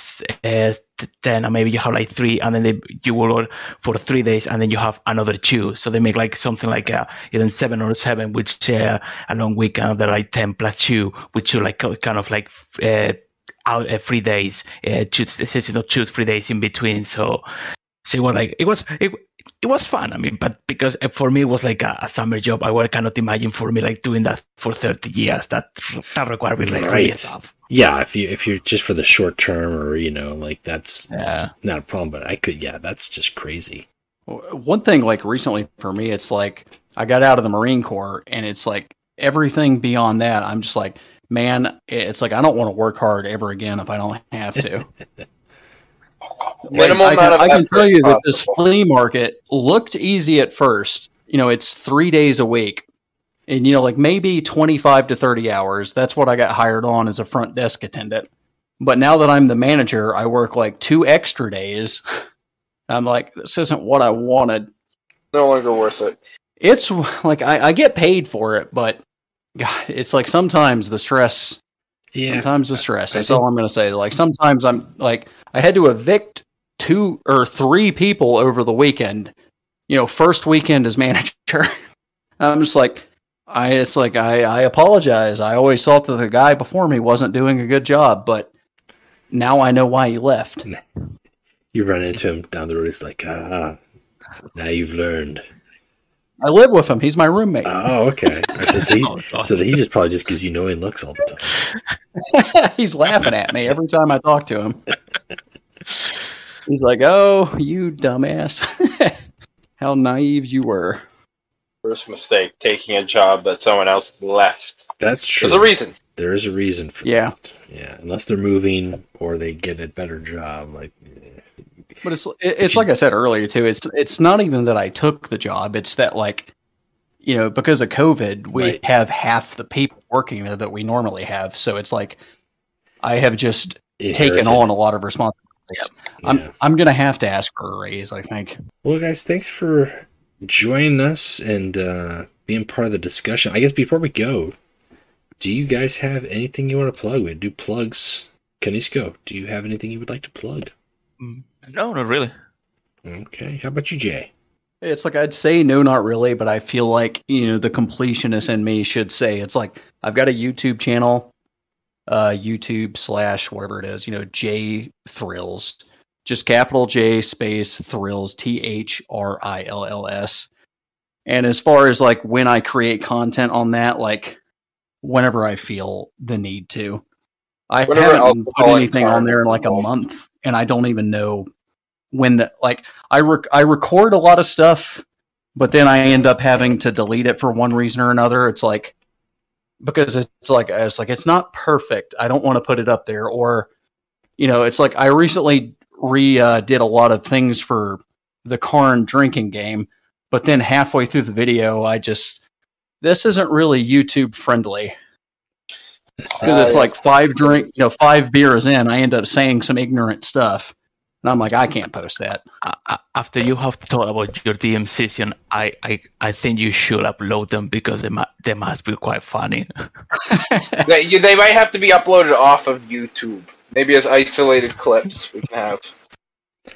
10, or maybe you have like 3, and then you will work for 3 days, and then you have another 2. So they make like something like even 7 or 7, which a long week, and they're like 10 plus 2, which you like kind of like 3 days, 2 3 days in between. So it was like it was fun. I mean, but because for me it was like a summer job, I cannot imagine for me like doing that for 30 years. That required me like real stuff. Yeah, if you're just for the short term, or like that's not a problem. But that's just crazy. One thing like recently for me, it's like I got out of the Marine Corps, and it's like everything beyond that, I'm just like, man, it's like I don't want to work hard ever again if I don't have to. I can tell you that this flea market looked easy at first. It's 3 days a week, and like maybe 25 to 30 hours. That's what I got hired on as a front desk attendant. But now that I'm the manager, I work like 2 extra days. I'm like, this isn't what I wanted. No longer worth it. It's like I get paid for it, but God, it's like sometimes the stress. Yeah. Sometimes the stress. That's all I'm going to say. Like sometimes I'm like, I had to evict 2 or 3 people over the weekend. First weekend as manager. I'm just like, I apologize. I always thought that the guy before me wasn't doing a good job, but now I know why he left. You run into him down the road. It's like, now you've learned. I live with him. He's my roommate. Oh, okay. So he just probably just gives you knowing looks all the time. He's laughing at me every time I talk to him. He's like, "Oh, you dumbass! How naive you were." First mistake, taking a job that someone else left. That's true. There's a reason. There is a reason for that. Yeah, unless they're moving or they get a better job, like. But it's like I said earlier too. It's not even that I took the job. It's that because of COVID, we have half the people working there that we normally have. So it's like I have just taken on a lot of responsibilities. Yeah. I'm gonna have to ask for a raise, I think. Well, guys, thanks for joining us and being part of the discussion. I guess before we go, do you guys have anything you want to plug? We do plugs. Conisco, do you have anything you would like to plug? No, not really. Okay. How about you, Jay? It's like I'd say no, not really, but I feel like, the completionist in me should say it's like I've got a YouTube channel, YouTube / whatever it is, J Thrills, just capital J space Thrills, THRILLS. And as far as like when I create content on that, like whenever I feel the need to. I haven't put anything on there in like a month, and I don't even know when I record a lot of stuff, but then I end up having to delete it for one reason or another. It's like because it's not perfect. I don't want to put it up there, or it's like I recently did a lot of things for the Karn drinking game, but then halfway through the video, this isn't really YouTube friendly. Because it's like 5 beers in, I end up saying some ignorant stuff, and I'm like, I can't post that. After you have thought about your DM session, I think you should upload them because they must be quite funny. They might have to be uploaded off of YouTube, maybe as isolated clips we can have.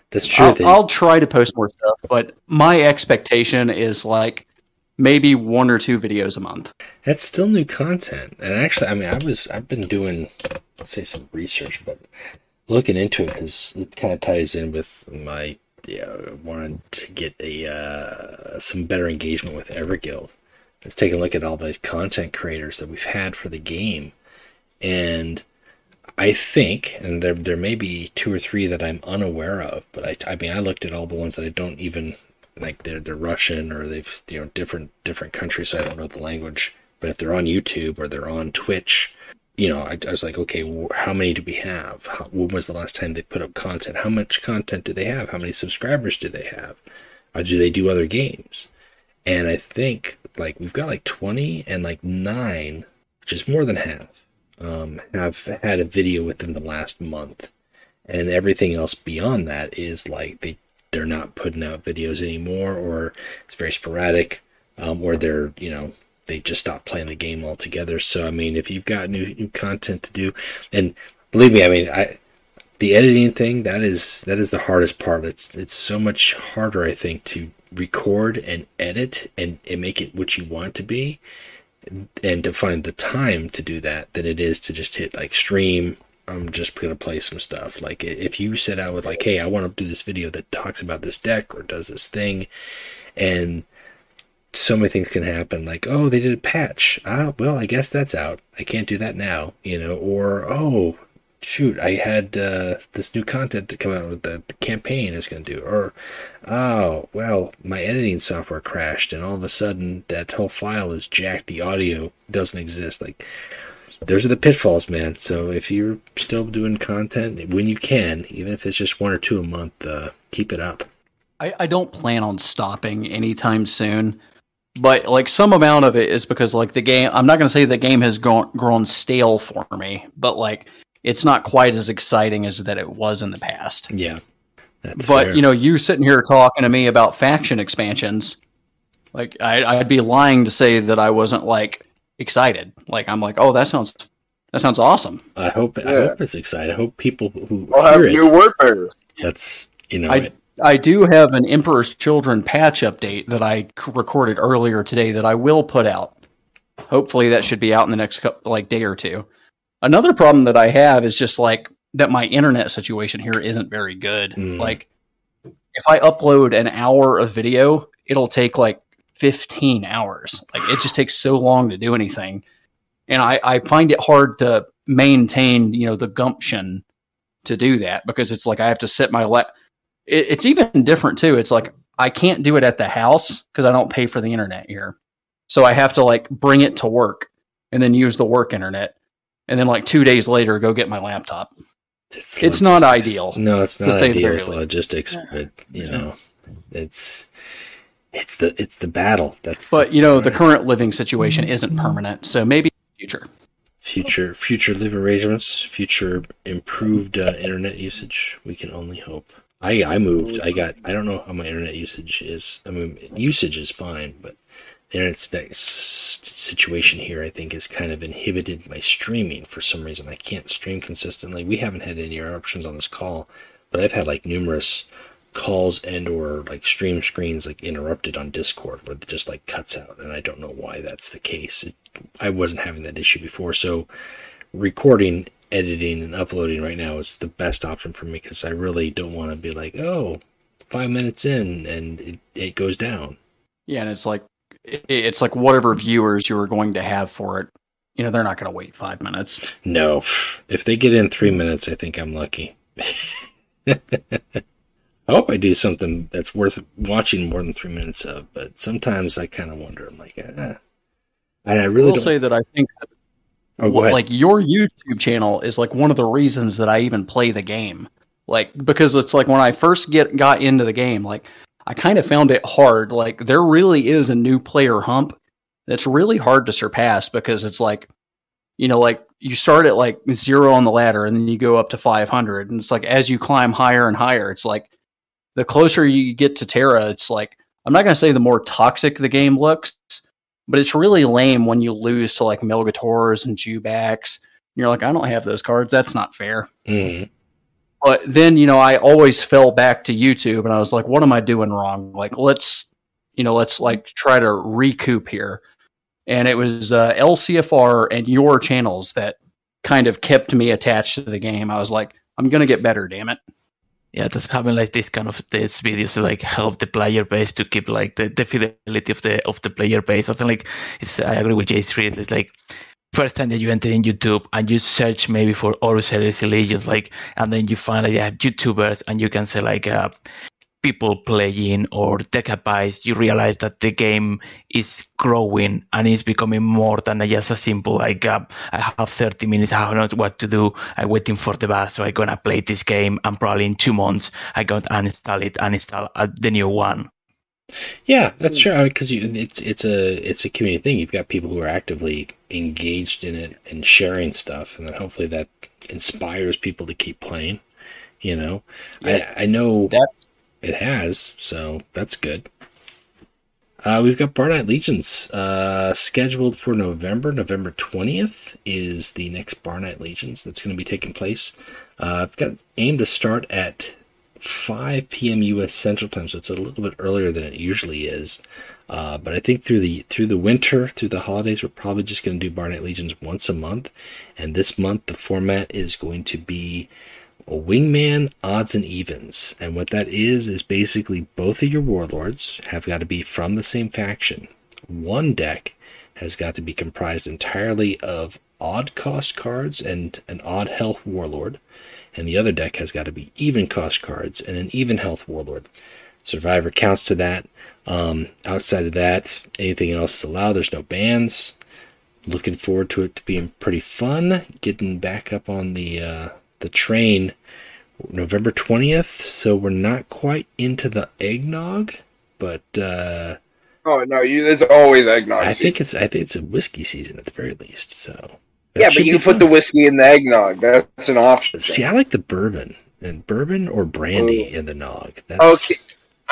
That's true. I'll try to post more stuff, but my expectation is like maybe 1 or 2 videos a month. That's still new content. And actually, I've been doing, let's say, some research, but looking into it because it kind of ties in with my wanting to get some better engagement with Everguild. Let's take a look at all the content creators that we've had for the game, and I think, and there may be 2 or 3 that I'm unaware of, but I looked at all the ones that I don't even. Like they're Russian or they've different countries, so I don't know the language. But if they're on YouTube or they're on Twitch, I was like, okay, how many do we have? When was the last time they put up content? How much content do they have? How many subscribers do they have? Or do they do other games? And I think like we've got like 20 and like 9, which is more than half, have had a video within the last month, and everything else beyond that is like they're not putting out videos anymore, or it's very sporadic, or they're, they just stopped playing the game altogether. So, if you've got new content to do, and believe me, the editing thing, that is the hardest part. It's so much harder, I think, to record and edit and make it what you want to be, and to find the time to do that than it is to just hit like stream. I'm just going to play some stuff. Like if you set out with like, hey, I want to do this video that talks about this deck or does this thing, and so many things can happen. Like, oh, they did a patch. Well, I guess that's out. I can't do that now, or, oh, shoot, I had this new content to come out with the campaign is going to do, or, oh, well, my editing software crashed and all of a sudden that whole file is jacked. The audio doesn't exist. Like, those are the pitfalls, man. So if you're still doing content when you can, even if it's just 1 or 2 a month, keep it up. I don't plan on stopping anytime soon. But like some amount of it is because like the game, I'm not going to say the game has grown stale for me, but like it's not quite as exciting as that it was in the past. Yeah. That's but fair. you know, you sitting here talking to me about faction expansions, like I'd be lying to say that I wasn't like excited. Like I'm like, oh, that sounds awesome. I hope it's exciting. I hope people who We'll have hear it, new warbearers. that's, you know, I do have an Emperor's Children patch update that I recorded earlier today that I will put out. Hopefully that should be out in the next day or two. Another problem that I have is just like that my internet situation here isn't very good. Like if I upload an hour of video, it'll take like 15 hours. Like it just takes so long to do anything. And I find it hard to maintain, you know, the gumption to do that because it's like I have to set my It's even different too. It's like I can't do it at the house because I don't pay for the internet here. So I have to like bring it to work and then use the work internet. And then like 2 days later, go get my laptop. It's not ideal. No, it's not ideal with logistics, but you know, it's the battle. But you know, the current living situation isn't permanent. So maybe future living arrangements, future improved internet usage. We can only hope. I moved. I don't know how my internet usage is. I mean, usage is fine, but the internet situation here, I think, has kind of inhibited my streaming for some reason. I can't stream consistently. We haven't had any interruptions on this call, but I've had like numerous calls and or like stream screens like interrupted on Discord where it just like cuts out, and I don't know why that's the case. I wasn't having that issue before, so recording, editing, and uploading right now is the best option for me because I really don't want to be like, 5 minutes in and it goes down. Yeah, and it's like whatever viewers you were going to have for it, you know, they're not going to wait 5 minutes. No, if they get in 3 minutes, I think I'm lucky. I hope I do something that's worth watching more than 3 minutes of, but sometimes I kind of wonder. I'm like, And I really will say that I think like your YouTube channel is like one of the reasons that I even play the game. Like because it's like when I first got into the game, like I kind of found it hard. Like there really is a new player hump that's really hard to surpass because it's like, you know, like you start at like 0 on the ladder and then you go up to 500, and it's like as you climb higher and higher, it's like the closer you get to Terra, it's like I'm not gonna say the more toxic the game looks, but it's really lame when you lose to like Melgators and Jubaks. You're like, I don't have those cards. That's not fair. Mm-hmm. But then, you know, I always fell back to YouTube and I was like, what am I doing wrong? Like, let's like try to recoup here. And it was LCFR and your channels that kind of kept me attached to the game. I was like, I'm going to get better, damn it. Yeah, just having like this kind of these videos to like help the player base to keep like the fidelity of the player base. I think like I agree with J Thrills. It's like first time that you enter in YouTube and you search maybe for Horus Heresy Legions, like, and then you find like YouTubers and you can say like people playing or tech advice. You realize that the game is growing and it's becoming more than just a simple like I have 30 minutes, I don't know what to do, I'm waiting for the bus, so I'm gonna play this game and probably in 2 months I'm going to uninstall it and install the new one. Yeah, that's true, because it's a community thing. You've got people who are actively engaged in it and sharing stuff, and then hopefully that inspires people to keep playing. You know, yeah. I know that it has, so that's good. We've got Bar Night Legions scheduled for November 20th is the next Bar Night Legions that's going to be taking place. I've got aimed to start at 5 p.m. U.S. Central Time, so it's a little bit earlier than it usually is. But I think through the winter, through the holidays, we're probably just going to do Bar Night Legions once a month. And this month, the format is going to be a Wingman Odds and Evens. And what that is basically both of your warlords have got to be from the same faction. One deck has got to be comprised entirely of odd cost cards and an odd health warlord. And the other deck has got to be even cost cards and an even health warlord. Survivor counts to that. Outside of that, anything else is allowed. There's no bans. Looking forward to it to being pretty fun. Getting back up on the train November 20th. So we're not quite into the eggnog, but Oh no, there's always eggnog. I think it's a whiskey season at the very least. So yeah, but you can put the whiskey in the eggnog. That's an option. See, I like the bourbon or brandy in the nog. That's...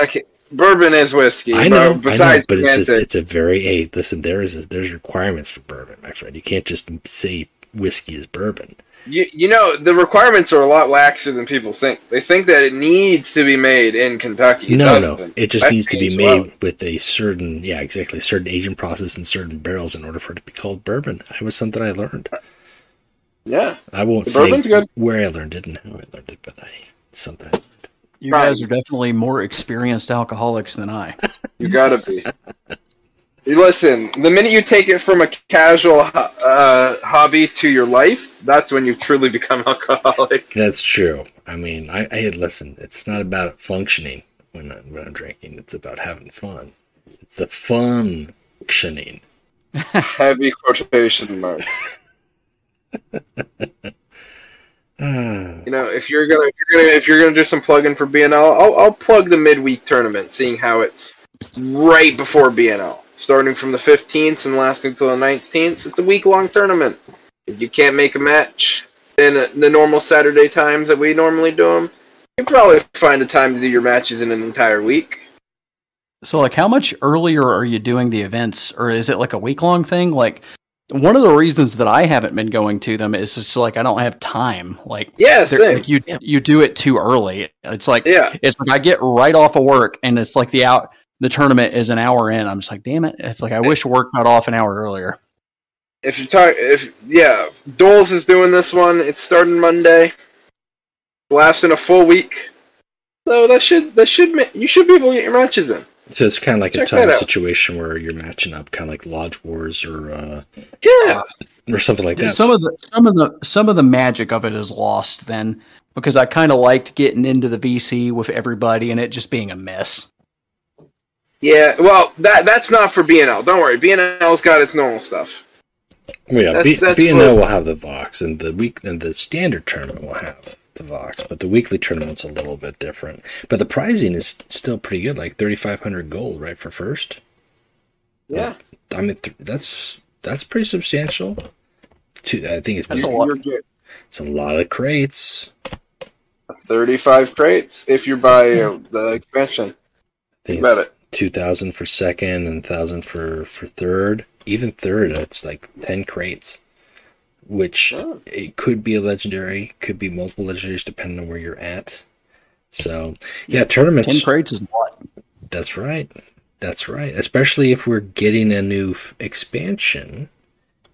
Okay. Bourbon is whiskey. I know, but it's a very. Hey, listen, there's requirements for bourbon, my friend. You can't just say whiskey is bourbon. You know, the requirements are a lot laxer than people think. They think that it needs to be made in Kentucky. No. It just needs to be made with a certain, certain aging process and certain barrels in order for it to be called bourbon. It was something I learned. Yeah. I won't say where I learned it and how I learned it, but it's something I learned. You guys are definitely more experienced alcoholics than I. You gotta be. Listen, the minute you take it from a casual hobby to your life, that's when you truly become alcoholic. That's true. I mean, I listen, it's not about functioning when I'm drinking. It's about having fun. It's the functioning. Heavy quotation marks. You know, if you're gonna do some plugging for BNL, I'll plug the midweek tournament, seeing how it's right before BNL, starting from the 15th and lasting till the 19th. It's a week-long tournament. If you can't make a match in the normal Saturday times that we normally do them, you can probably find a time to do your matches in an entire week. So, like, how much earlier are you doing the events, or is it like a week-long thing? Like, one of the reasons that I haven't been going to them is just like I don't have time. Like, same. Like you do it too early. It's like I get right off of work, and it's like the tournament is an hour in. I'm just like, damn it! It's like I wish work got off an hour earlier. Doles is doing this one. It's starting Monday, lasting a full week. So you should be able to get your matches in. So it's kind of like a time situation where you're matching up, kind of like Lodge Wars or something like that. Some of the magic of it is lost then, because I kind of liked getting into the VC with everybody and it just being a mess. Yeah, well, that's not for BNL. Don't worry, BNL's got its normal stuff. Yeah, BNL will have the Vox, and the standard tournament will have the Vox, but the weekly tournament's a little bit different. But the pricing is still pretty good, like 3,500 gold, right, for first. Yeah, I mean that's pretty substantial. I think it's a lot. It's a lot of crates. 35 crates if you buy the expansion. Think about it. 2,000 for second and 1,000 for third. Even third, it's like 10 crates. Which it could be a legendary, could be multiple legendaries depending on where you're at. So, yeah, tournaments. 10 crates is a lot. That's right. Especially if we're getting a new expansion,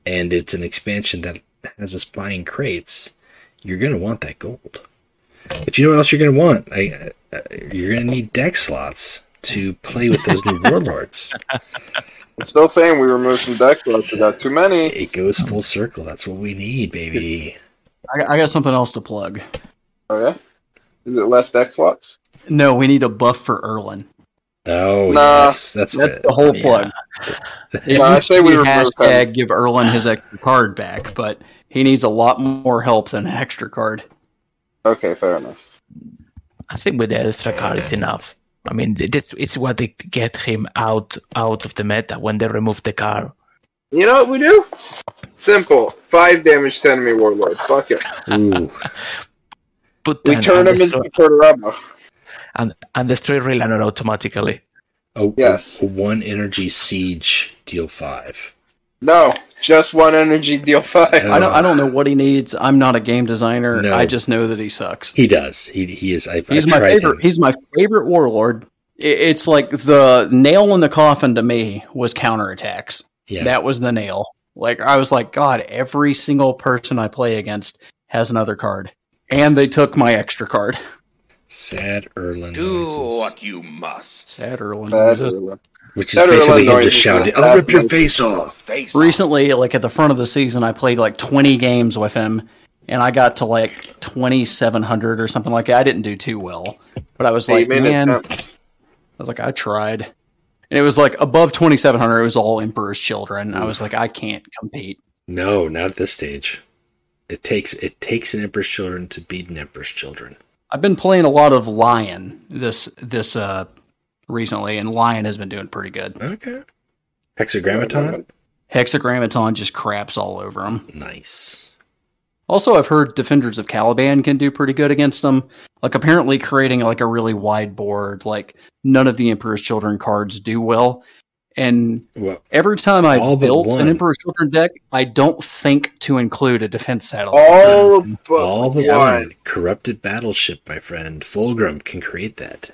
and it's an expansion that has us buying crates, you're going to want that gold. But you know what else you're going to want? You're going to need deck slots to play with those new warlords. I'm still saying we removed some deck slots. We got too many. It goes full circle. That's what we need, baby. I got something else to plug. Oh, yeah? Is it less deck slots? No, we need a buff for Erlen. Oh, yes. That's the whole plug. I say we hashtag give Erlen his extra card back, but he needs a lot more help than an extra card. Okay, fair enough. I think with the extra card, it's enough. I mean, it's what they get him out of the meta when they remove the card. You know what we do? Simple. 5 damage to enemy warlord. Fuck it. Ooh. We turn him into Tortorama. And destroy Relanor automatically. Oh, yes. 1 energy siege, deal 5. No, just 1 energy, deal 5. I don't know what he needs. I'm not a game designer. No. I just know that he sucks. He does. He is. He's my favorite. He's my favorite warlord. It's like the nail in the coffin to me was counterattacks. Yeah. That was the nail. Like I was like, God, every single person I play against has another card, and they took my extra card. Sad Erlen. Do noises. what you must. Sad Erlen. Which is basically him just shouting, "I'll rip your face off." Recently, like at the front of the season, I played like 20 games with him, and I got to like 2,700 or something like that. I didn't do too well, but I was like, man, I was like, I tried. And it was like above 2,700, it was all Emperor's Children. I was like, I can't compete. No, not at this stage. It takes an Emperor's Children to beat an Emperor's Children. I've been playing a lot of Lion this recently, and Lion has been doing pretty good. Okay. Hexagrammaton? Hexagrammaton just craps all over them. Nice. Also, I've heard Defenders of Caliban can do pretty good against them. Like, apparently creating, like, a really wide board, like, none of the Emperor's Children cards do well. And every time I built an Emperor's Children deck, I don't think to include a defense satellite. All but one. Corrupted Battleship, my friend. Fulgrim can create that.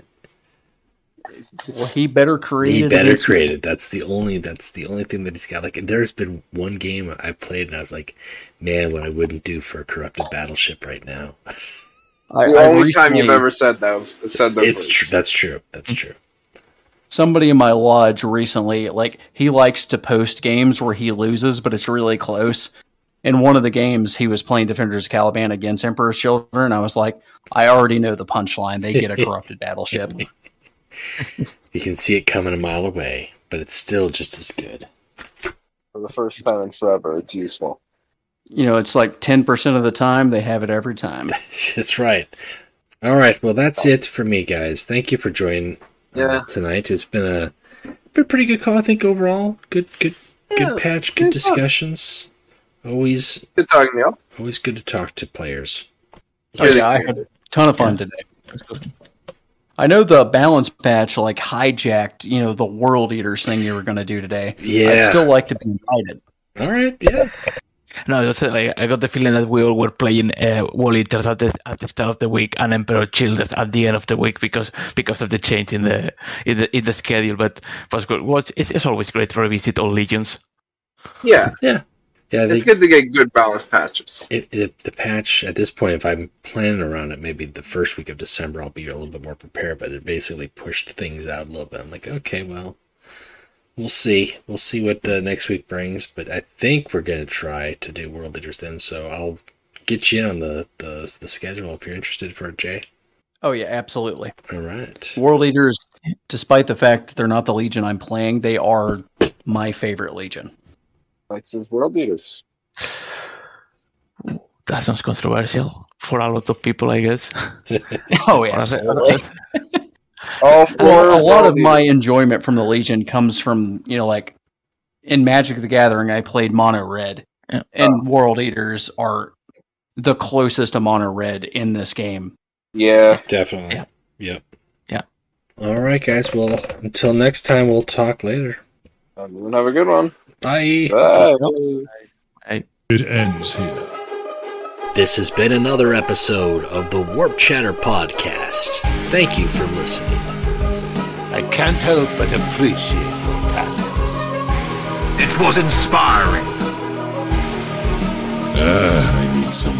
Well, he better create it. He better create it. That's the only thing that he's got. Like, there's been one game I played and I was like, man, what I wouldn't do for a Corrupted Battleship right now. The only time you've ever said that was said that. It's true. That's true. That's true. Somebody in my lodge recently, like, he likes to post games where he loses, but it's really close. In one of the games, he was playing Defenders of Caliban against Emperor's Children. I was like, I already know the punchline. They get a Corrupted Battleship. You can see it coming a mile away, but it's still just as good. For the first time in forever, it's useful. You know, it's like 10% of the time, they have it every time. That's right. All right, well, that's it for me, guys. Thank you for joining tonight. It's been a pretty good call, I think, overall. Good patch, good discussions. Always good talking to y'all. Always good to talk to players. Oh, yeah, I had a ton of fun today. I know the balance patch, like, hijacked, you know, the World Eaters thing you were going to do today. Yeah. I'd still like to be invited. All right, yeah. No, it was, like, I got the feeling that we all were playing World Eaters at the start of the week and Emperor Children at the end of the week because of the change in the schedule. But it's always great to revisit all legions. Yeah. Yeah, it's good to get good balanced patches. The patch, at this point, if I'm planning around it, maybe the first week of December, I'll be a little bit more prepared, but it basically pushed things out a little bit. I'm like, okay, well, we'll see. We'll see what next week brings, but I think we're going to try to do World Leaders then, so I'll get you in on the schedule if you're interested for it, Jay. Oh, yeah, absolutely. All right. World Leaders, despite the fact that they're not the Legion I'm playing, they are my favorite Legion. Like says World Eaters. That sounds controversial for a lot of people, I guess. Oh, yeah, absolutely. A lot of my enjoyment from the Legion comes from, you know, like, in Magic the Gathering, I played Mono Red, and World Eaters are the closest to Mono Red in this game. Yeah. Definitely. Yep. Yeah. All right, guys. Well, until next time, we'll talk later. Everyone have a good one. Bye. Bye. It ends here. This has been another episode of the Warp Chatter Podcast. Thank you for listening. I can't help but appreciate your talents. It was inspiring. I need some